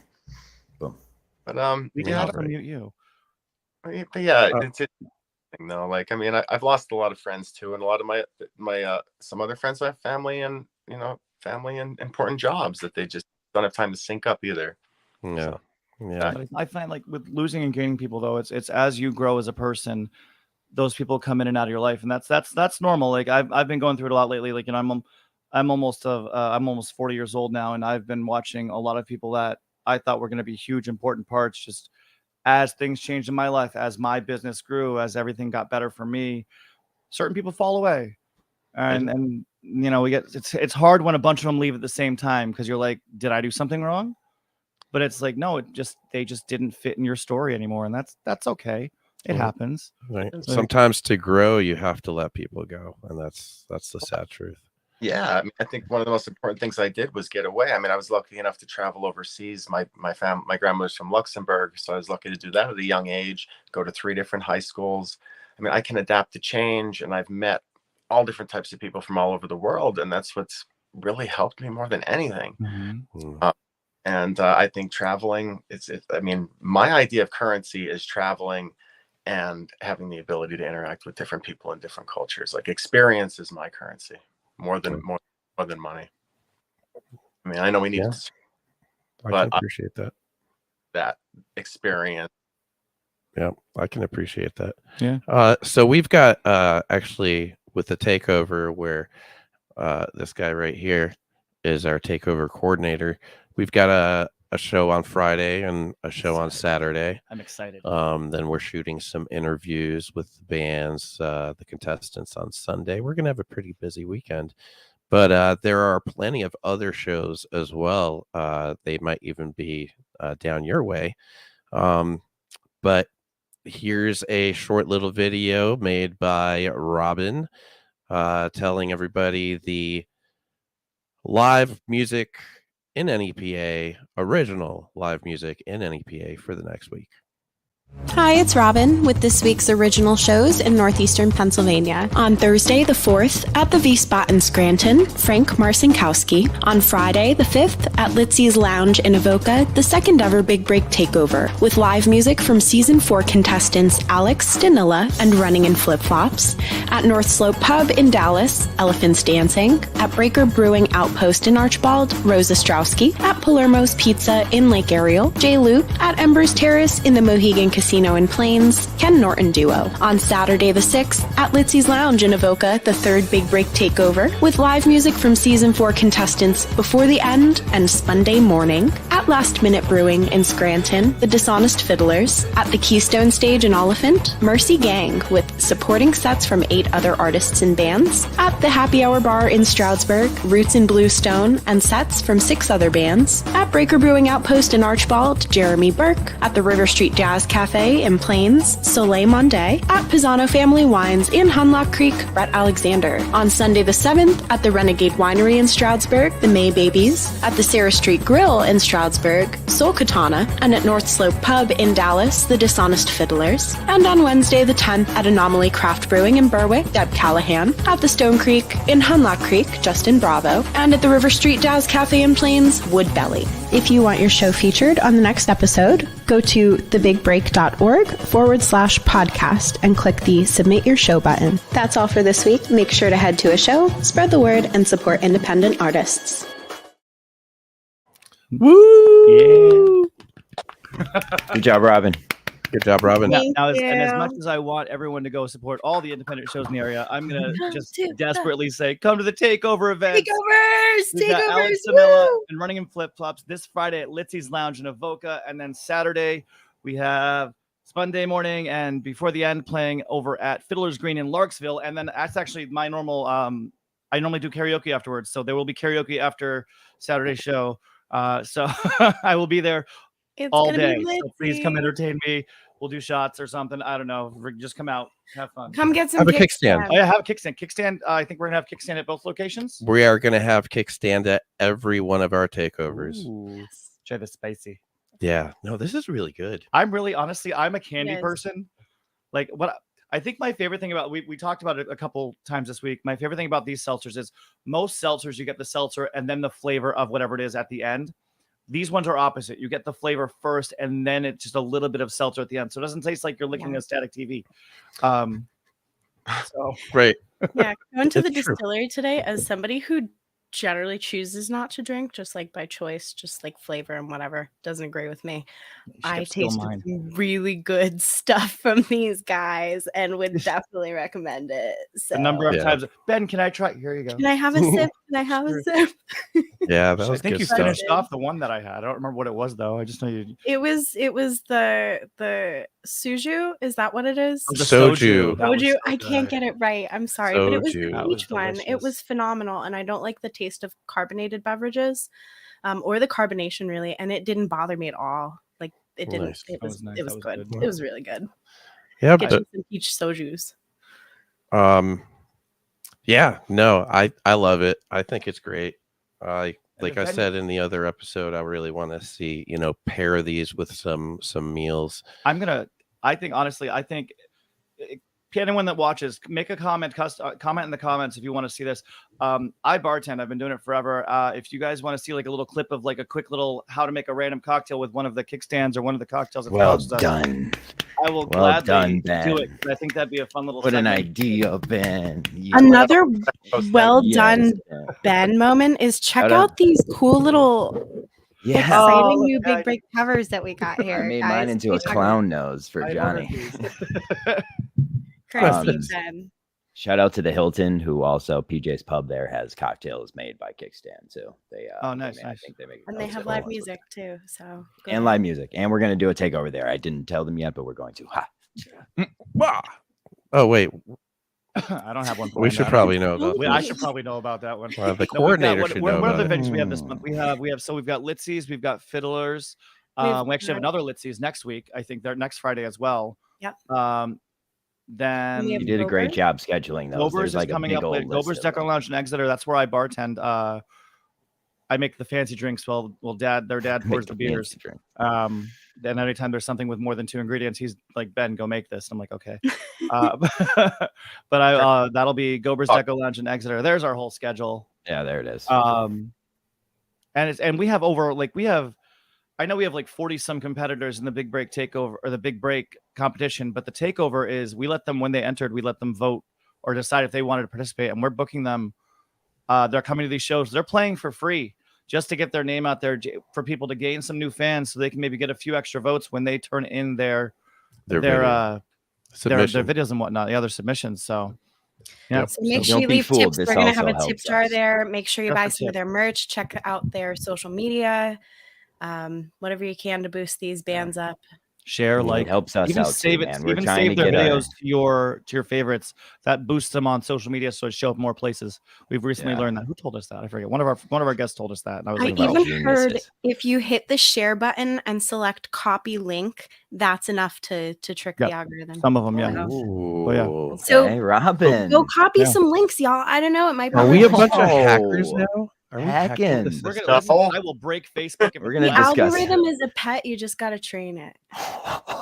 D: Boom.
G: But
C: we can also mute you.
G: But yeah, it's no. Like I mean, I've lost a lot of friends too, and a lot of my some other friends who have family and family and important jobs that they just don't have time to sync up either.
B: Yeah.
G: So,
B: yeah.
C: I find like with losing and gaining people though, it's as you grow as a person, those people come in and out of your life, and that's normal. Like I've been going through it a lot lately. Like I'm almost 40 years old now, and I've been watching a lot of people that I thought were going to be huge, important parts. Just as things changed in my life, as my business grew, as everything got better for me, certain people fall away, and it's hard when a bunch of them leave at the same time because you're like, did I do something wrong? But it's like, no, they just didn't fit in your story anymore, and that's okay. It happens.
B: Right. Sometimes to grow, you have to let people go, and that's the sad truth.
G: Yeah, I mean, I think one of the most important things I did was get away. I mean, I was lucky enough to travel overseas. My grandmother's from Luxembourg, so I was lucky to do that at a young age. Go to 3 different high schools. I mean, I can adapt to change, and I've met all different types of people from all over the world, and that's what's really helped me more than anything. And I think traveling I mean, my idea of currency is traveling and having the ability to interact with different people in different cultures. Like, experience is my currency more than money. I mean, I know we need it,
B: I can appreciate
G: that experience.
B: Yeah, I can appreciate that.
C: Yeah.
B: So we've got actually with the takeover where this guy right here is our takeover coordinator. We've got a show on Friday and a show on Saturday.
C: I'm excited.
B: Then we're shooting some interviews with the bands, the contestants on Sunday. We're going to have a pretty busy weekend, but there are plenty of other shows as well. They might even be down your way. But here's a short little video made by Robin telling everybody the live music in NEPA, original live music in NEPA for the next week.
A: Hi, it's Robin with this week's original shows in northeastern Pennsylvania. On Thursday, the 4th, at the V-Spot in Scranton, Frank Marcinkowski. On Friday, the 5th, at Litsy's Lounge in Avoca, the second ever Big Break Takeover, with live music from Season 4 contestants Alex Stanilla and Running in Flip Flops. At North Slope Pub in Dallas, Elephants Dancing. At Breaker Brewing Outpost in Archbald, Rosa Strowski. At Palermo's Pizza in Lake Ariel, Jay Loop. At Embers Terrace in the Mohegan Casino in Plains, Ken Norton Duo. On Saturday the 6th, at Litsy's Lounge in Avoca, the third Big Break Takeover, with live music from Season 4 contestants Before the End and Spunday Morning. At Last Minute Brewing in Scranton, the Dishonest Fiddlers. At the Keystone Stage in Oliphant, Mercy Gang, with supporting sets from 8 other artists and bands. At the Happy Hour Bar in Stroudsburg, Roots in Bluestone, and sets from 6 other bands. At Breaker Brewing Outpost in Archbald, Jeremy Burke. At the River Street Jazz Cafe in Plains, Soleil Monday. At Pisano Family Wines in Hunlock Creek, Brett Alexander. On Sunday the 7th, at the Renegade Winery in Stroudsburg, the May Babies. At the Sarah Street Grill in Stroudsburg, Soul Katana. And at North Slope Pub in Dallas, the Dishonest Fiddlers. And on Wednesday the 10th, at Anomaly Craft Brewing in Berwick, Deb Callahan. At the Stone Creek in Hunlock Creek, Justin Bravo. And at the River Street Jazz Cafe in Plains, Woodbelly. If you want your show featured on the next episode, go to thebigbreak.org/podcast and click the Submit Your Show button. That's all for this week. Make sure to head to a show, spread the word, and support independent artists.
B: Woo!
D: Good job, Robin.
B: Good job, Robin.
A: Thank
C: And as
A: you.
C: much as I want everyone to go support all the independent shows in the area, I'm gonna just desperately say, come to the takeover event. We've got Alex Samilla and Running in Flip Flops this Friday at Litsy's Lounge in Avoca, and then Saturday we have Spunday Morning and Before the End playing over at Fiddler's Green in Larksville, and then that's actually my normal. I normally do karaoke afterwards, so there will be karaoke after Saturday's show. So I will be there all day. So please come entertain me. We'll do shots or something. I don't know. Just come out, have fun.
F: Come get some
B: Have a kickstand.
C: Oh, yeah, have a kickstand. Kickstand. I think we're gonna have kickstand at both locations.
B: We are going to have kickstand at every one of our takeovers.
C: Ooh, try the spicy.
B: Yeah. No, this is really good.
C: I'm really honestly, I'm a candy
F: Yes.
C: person. Like what I think my favorite thing about we talked about it a couple times this week. My favorite thing about these seltzers is most seltzers you get the seltzer and then the flavor of whatever it is at the end. These ones are opposite. You get the flavor first and then it's just a little bit of seltzer at the end. So it doesn't taste like you're licking a static TV. So
B: Right.
I: Yeah, going to the
B: It's true.
I: distillery today as somebody who generally chooses not to drink, just like by choice, just like flavor and whatever, doesn't agree with me. I tasted some really good stuff from these guys and would definitely recommend it. So
C: a number of
B: Yeah.
C: times. Ben, can I try? Here you go.
I: can I have a sip? Can I have a sip?
B: Yeah, that
C: I
B: was
C: think
B: good
C: you
B: stuff.
C: finished off the one that I had. I don't remember what it was though. I just know you.
I: It was the suju. Is that what it is?
C: The
B: Soju.
C: That was
I: Soju.
C: so
I: I can't
C: good.
I: get it right. I'm sorry, but it was
B: Soju.
I: the
C: That was
I: peach one. It
C: delicious.
I: was phenomenal, and I don't like the taste of carbonated beverages, or the carbonation really, and it didn't bother me at all. Like it didn't.
B: Nice.
I: It
C: That
I: was.
C: was nice.
I: It was
C: That was
I: good.
C: good.
I: It was really good.
B: Yeah,
I: Get
B: but
I: you some peach sojus.
B: Yeah, no, I love it. I think it's great. Like I
C: then-
B: said in the other episode, I really want to see, pair these with some meals.
C: I think honestly, anyone that watches, make a comment in the comments if you want to see this. I bartend. I've been doing it forever. If you guys want to see like a little clip of like a quick little how to make a random cocktail with one of the kickstands or one of the cocktails that
D: Well
C: Alex does,
D: done.
C: I will
D: Well
C: gladly
D: done,
C: do it.
D: Ben.
C: 'Cause I think that'd be a fun little
D: What an
C: segment.
D: idea, Ben.
I: Another well
D: Yes,
I: done
D: Ben.
I: Ben moment is check
D: Shout
I: out
D: out.
I: these cool little
D: Yeah.
I: exciting
C: Oh,
I: new
C: yeah,
I: big break covers that we got here.
D: I made
I: guys.
D: mine into a
I: Check-
D: clown nose for
C: I
D: Johnny.
I: Courtesy
D: Um,
I: Ben.
D: Shout out to the Hilton, who also PJ's Pub there has cocktails made by Kickstand too. They
C: nice,
D: I
C: nice.
D: think they make
I: And they have live music too. So go
D: and
I: ahead.
D: live music, and we're gonna do a takeover there. I didn't tell them yet, but we're going to. Ha.
B: Oh wait,
C: I don't have one.
B: we
C: planned
B: should
C: out.
B: probably know about
C: I
B: this.
C: should probably know about that one.
B: The
C: No, we've got-
B: coordinator should know
C: what
B: about
C: other
B: it.
C: venues we have this month? We have we've got Litzies, we've got Fiddlers. We actually have another Litzies next week. I think they're next Friday as well.
I: Yep.
C: Then
I: We have
D: You did a great
I: Gober's.
D: job scheduling those.
C: Gober's
D: There's
C: is
D: like a
C: coming
D: big
C: up
D: old
C: with
D: list
C: Gober's
D: of
C: Deco
D: them.
C: Lounge in Exeter. That's where I bartend. I make the fancy drinks while their dad pours the beers.
D: Drink.
C: Then anytime there's something with more than 2 ingredients, he's like, Ben, go make this. I'm like, okay. But that'll be Gober's Deco Lounge in Exeter. There's our whole schedule.
D: Yeah, there it is.
C: And we have I know we have like 40 some competitors in the Big Break takeover or the Big Break competition, but the takeover is we let them, when they entered, we let them vote or decide if they wanted to participate, and we're booking them. They're coming to these shows. They're playing for free just to get their name out there for people to gain some new fans, so they can maybe get a few extra votes when they turn in their videos and whatnot, the other submissions. So yeah.
I: So make
D: So
I: sure you
D: don't be
I: leave
D: fooled.
I: tips.
D: This
I: They're gonna have
D: also
I: a tip
D: helps
I: jar
D: us.
I: there. Make sure you
C: Just
I: buy
C: a
I: some of
C: tip.
I: their merch. Check out their social media. Whatever you can to boost these bands up.
C: Share,
D: It
C: like,
D: helps us
C: even
D: out
C: save
D: too,
C: it,
D: man. We're
C: even
D: trying
C: save
D: to
C: their
D: get
C: videos to your favorites. That boosts them on social media, so it show up more places. We've recently learned that. Who told us that? I forget. One of our guests told us that, and I was
I: I
C: like,
I: even heard if you hit the share button and select copy link, that's enough to trick the algorithm.
C: Some of them, yeah.
B: Ooh.
I: So
D: Okay, Robin.
I: go copy some links, y'all. I don't know. It might be.
B: Are we a
I: really
B: bunch of
I: cool.
B: hackers now? Are we
D: hacking?
C: We're gonna, listen, I will break Facebook.
D: We're gonna
I: The
D: discuss.
I: algorithm is a pet. You just gotta train it.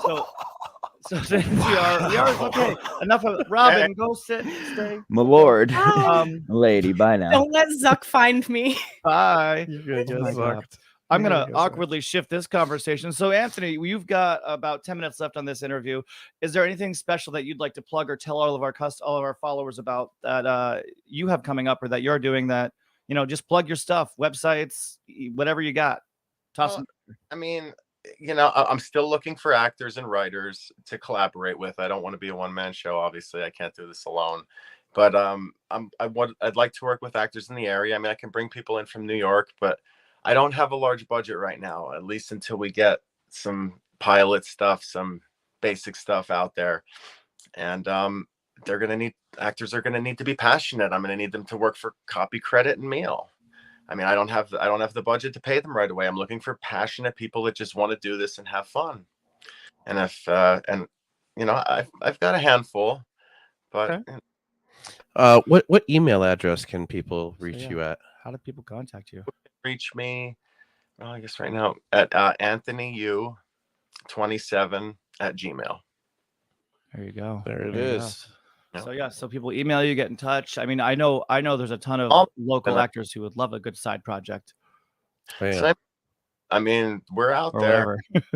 C: So since we are okay. Enough of Robin. Go sit, stay.
D: My lord,
I: Bye.
D: lady, bye now.
I: Don't let Zuck find me.
C: Bye.
B: You're gonna
C: Oh my
B: get
C: God.
B: sucked.
C: I'm
B: You're
C: going to
B: gonna get sucked.
C: awkwardly shift this conversation. So, Anthony, you've got about 10 minutes left on this interview. Is there anything special that you'd like to plug or tell all of our followers about that you have coming up or that you're doing that, just plug your stuff, websites, whatever you got. Toss them.
G: I mean, I'm still looking for actors and writers to collaborate with. I don't want to be a one-man show. Obviously, I can't do this alone. But I'd like to work with actors in the area. I mean, I can bring people in from New York, but I don't have a large budget right now, at least until we get some pilot stuff, some basic stuff out there. And actors are going to need to be passionate. I'm going to need them to work for copy, credit, and meal. I mean, I don't have the budget to pay them right away. I'm looking for passionate people that just want to do this and have fun. And I've got a handful, but
B: okay. What email address can people reach you at?
C: How do people contact you?
G: Reach me, well, I guess right now at AnthonyU27@gmail.
C: There you go.
B: There it is.
C: So people email you, get in touch. I mean, I know there's a ton of local actors who would love a good side project.
G: So, I mean, we're out
C: Or
G: there.
C: whatever.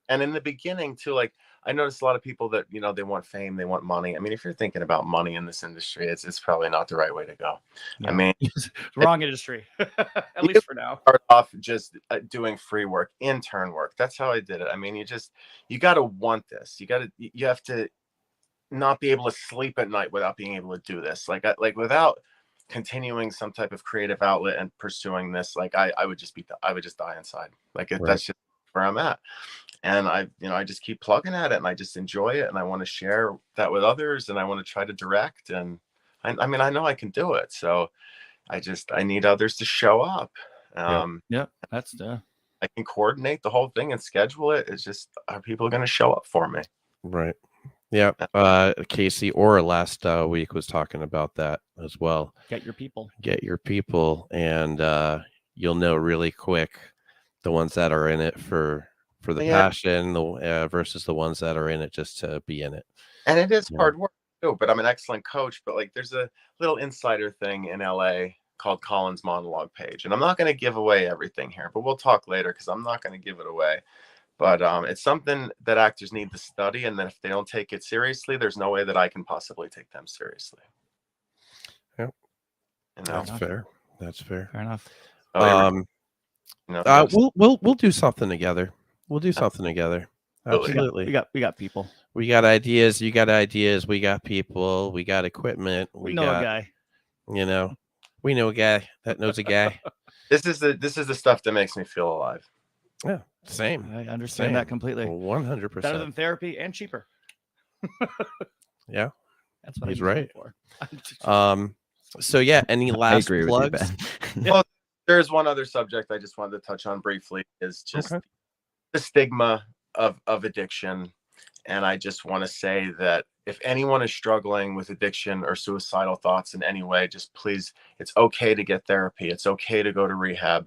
G: And in the beginning too, like I noticed a lot of people that, they want fame, they want money. I mean, if you're thinking about money in this industry, it's probably not the right way to go.
C: Yeah.
G: I mean,
C: It's wrong industry, at least for now.
G: Start off just doing free work, intern work. That's how I did it. I mean, you got to want this. You have to not be able to sleep at night without being able to do this. Like without continuing some type of creative outlet and pursuing this, like I would just die inside. Like that's just where I'm at. And I just keep plugging at it, and I just enjoy it, and I want to share that with others, and I want to try to direct, and I mean, I know I can do it. So I need others to show up.
C: That's
G: I can coordinate the whole thing and schedule it. It's just, are people going to show up for me?
B: Right. Yeah. Casey Orr last week was talking about that as well.
C: Get your people.
B: Get your people, and you'll know really quick the ones that are in it for the passion, versus the ones that are in it just to be in it.
G: And it is hard work too. But I'm an excellent coach. But like, there's a little insider thing in LA called Colin's Monologue Page, and I'm not going to give away everything here, but we'll talk later because I'm not going to give it away. But it's something that actors need to study, and then if they don't take it seriously, there's no way that I can possibly take them seriously.
B: Yep. That's fair.
C: Fair enough.
B: We'll do something together. We'll do something together. Absolutely.
C: We got people.
B: We got ideas. You got ideas. We got people. We got equipment.
C: We know a guy.
B: You know, we know a guy that knows a guy.
G: This is the stuff that makes me feel alive.
B: Yeah, same.
C: I understand that completely.
B: 100%.
C: Better than therapy and cheaper.
B: Yeah,
C: that's what
B: he's
C: I'm
B: right.
C: For.
B: So yeah, any last plugs?
G: Well, there's one other subject I just wanted to touch on briefly, is just the stigma of addiction. And I just want to say that if anyone is struggling with addiction or suicidal thoughts in any way, just please, it's okay to get therapy. It's okay to go to rehab.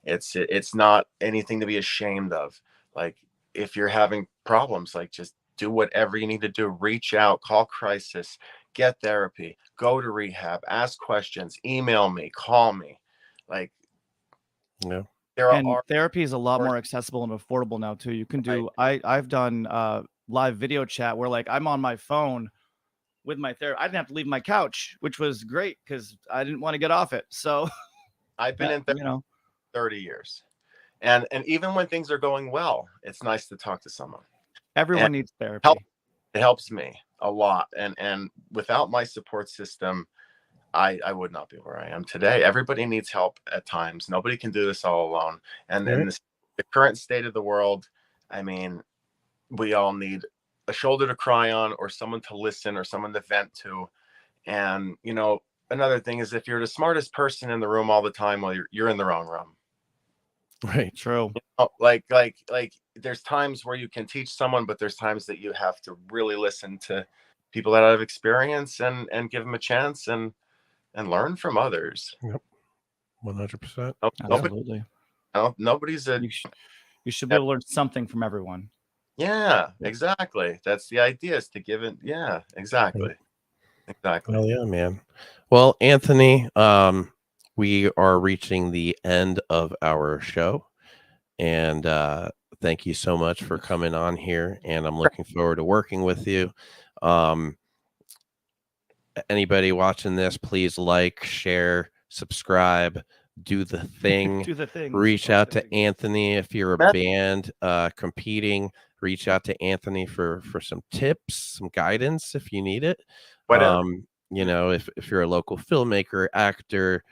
G: It's not anything to be ashamed of. Like, if you're having problems, like, just do whatever you need to do. Reach out, call crisis, get therapy, go to rehab, ask questions, email me, call me. Like,
B: yeah.
C: Therapy is a lot more accessible and affordable now too. You can do, I've done live video chat where, like, I'm on my phone with my therapist. I didn't have to leave my couch, which was great because I didn't want to get off it. So
G: I've been in therapy 30 years. And even when things are going well, it's nice to talk to someone.
C: Everyone needs therapy.
G: It helps me a lot. And without my support system, I would not be where I am today. Everybody needs help at times. Nobody can do this all alone. And in the current state of the world, I mean, we all need a shoulder to cry on, or someone to listen, or someone to vent to. And, you know, another thing is, if you're the smartest person in the room all the time, well, you're in the wrong room.
B: Right.
C: True.
G: You know, like there's times where you can teach someone, but there's times that you have to really listen to people that have experience and give them a chance and learn from others.
B: Yep. 100%.
C: Absolutely.
G: Nobody's
C: you should be able to learn something from everyone.
G: Yeah, exactly. That's the idea, is to give it. Yeah, exactly. Exactly.
B: Hell yeah, man. Well, Anthony, we are reaching the end of our show, and thank you so much for coming on here, and I'm looking forward to working with you. Anybody watching this, please like, share, subscribe, do the thing.
C: Do the thing.
B: Reach out to Anthony if you're a band competing. Reach out to Anthony for some tips, some guidance if you need it. You know, if you're a local filmmaker, actor,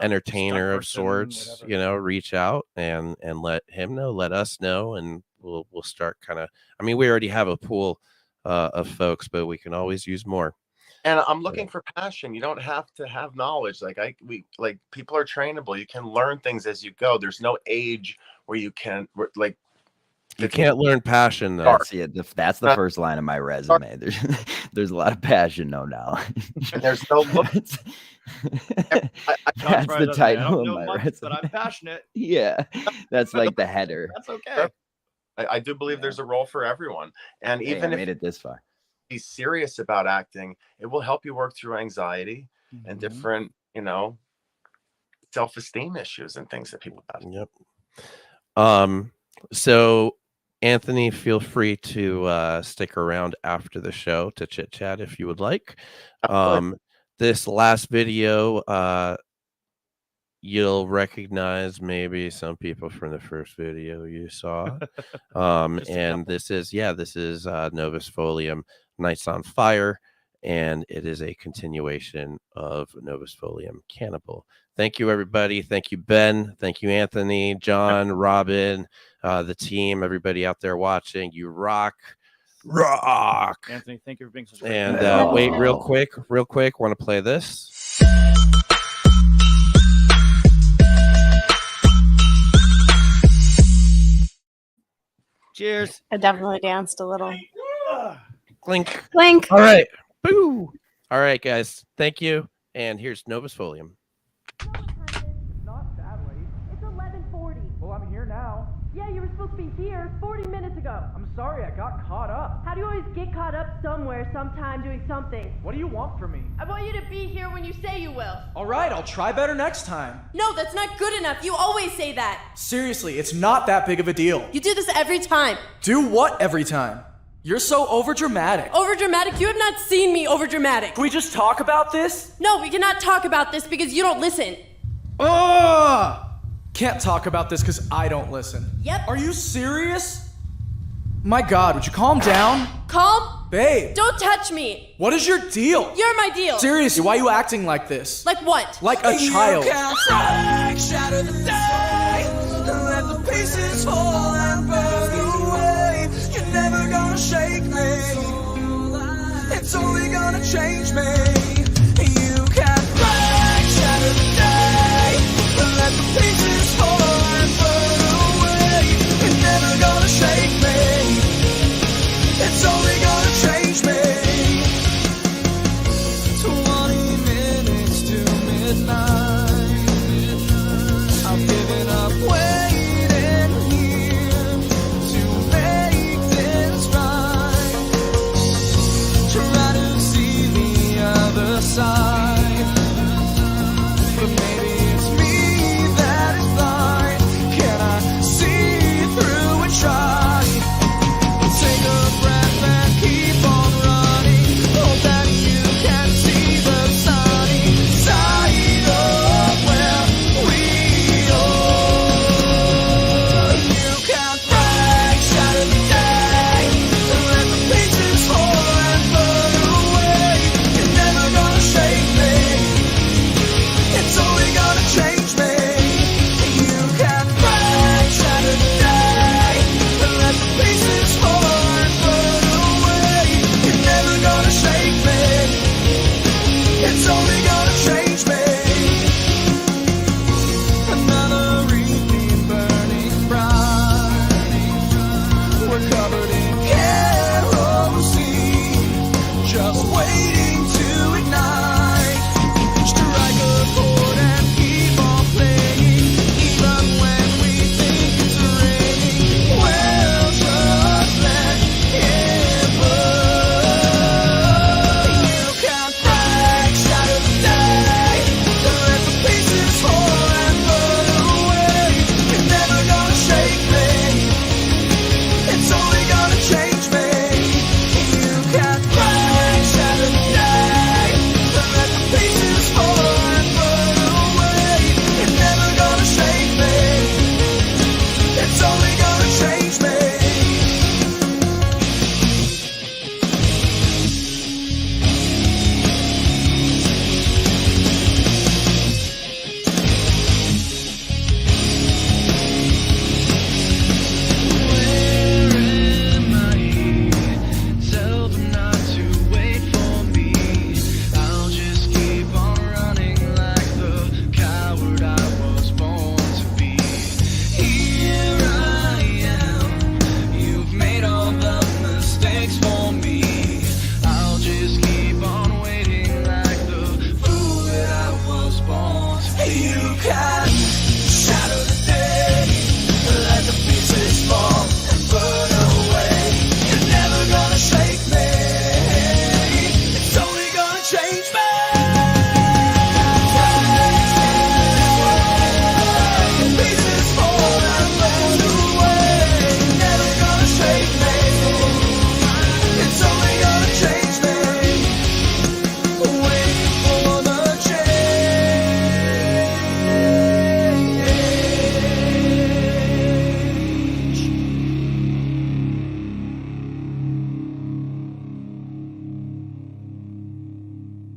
B: entertainer of sorts, whatever, you know, reach out and let him know, let us know, and we'll start kind of. I mean, we already have a pool of folks, but we can always use more.
G: And I'm looking for passion. You don't have to have knowledge. Like people are trainable. You can learn things as you go. There's no age where you can
B: you can't learn passion though.
D: That's the first line of my resume. There's a lot of passion, no knowledge.
G: There's no
D: that's the title of my resume.
C: But I'm passionate.
D: Yeah, that's like the header.
C: That's okay.
G: I do believe there's a role for everyone, and even
D: if
G: made
D: it this far,
G: be serious about acting, it will help you work through anxiety and different, you know, self-esteem issues and things that people have.
B: Yep. So Anthony, feel free to stick around after the show to chit chat if you would like. This last video, you'll recognize maybe some people from the first video you saw. And this is Novus Folium Nights on Fire, and it is a continuation of Novus Folium Cannibal. Thank you, everybody. Thank you, Ben. Thank you, Anthony, John, Robin, the team, everybody out there watching. You rock.
C: Anthony, thank you for being such a
B: And wait, real quick, want to play this.
C: Cheers.
I: I definitely danced a little.
B: Clink.
I: Clink.
B: All right. Boo. All right, guys. Thank you. And here's Novus Folium.
J: Not that late. It's 11:40. Well, I'm here now. Yeah, you were supposed to be here 40 minutes ago. I'm sorry, I got caught up. How do you always get caught up somewhere, sometime, doing something? What do you want from me?
K: I want you to be here when you say you will.
J: All right, I'll try better next time.
K: No, that's not good enough. You always say that.
J: Seriously, it's not that big of a deal.
K: You do this every time.
J: Do what every time? You're so overdramatic.
K: Overdramatic? You have not seen me overdramatic.
J: Can we just talk about this?
K: No, we cannot talk about this because you don't listen.
J: Ugh! Can't talk about this because I don't listen.
K: Yep.
J: Are you serious? My God, would you calm down?
K: Calm?
J: Babe.
K: Don't touch me.
J: What is your deal?
K: You're my deal.
J: Seriously, why are you acting like this?
K: Like what?
J: Like a child.
H: You can't break, shatter the day, and let the pieces fall and burn away. You're never gonna shake me. It's only gonna change me. You can't break, shatter the day, and let the pieces fall and burn away. You're never gonna shake me. It's only gonna change me. 20 minutes to midnight.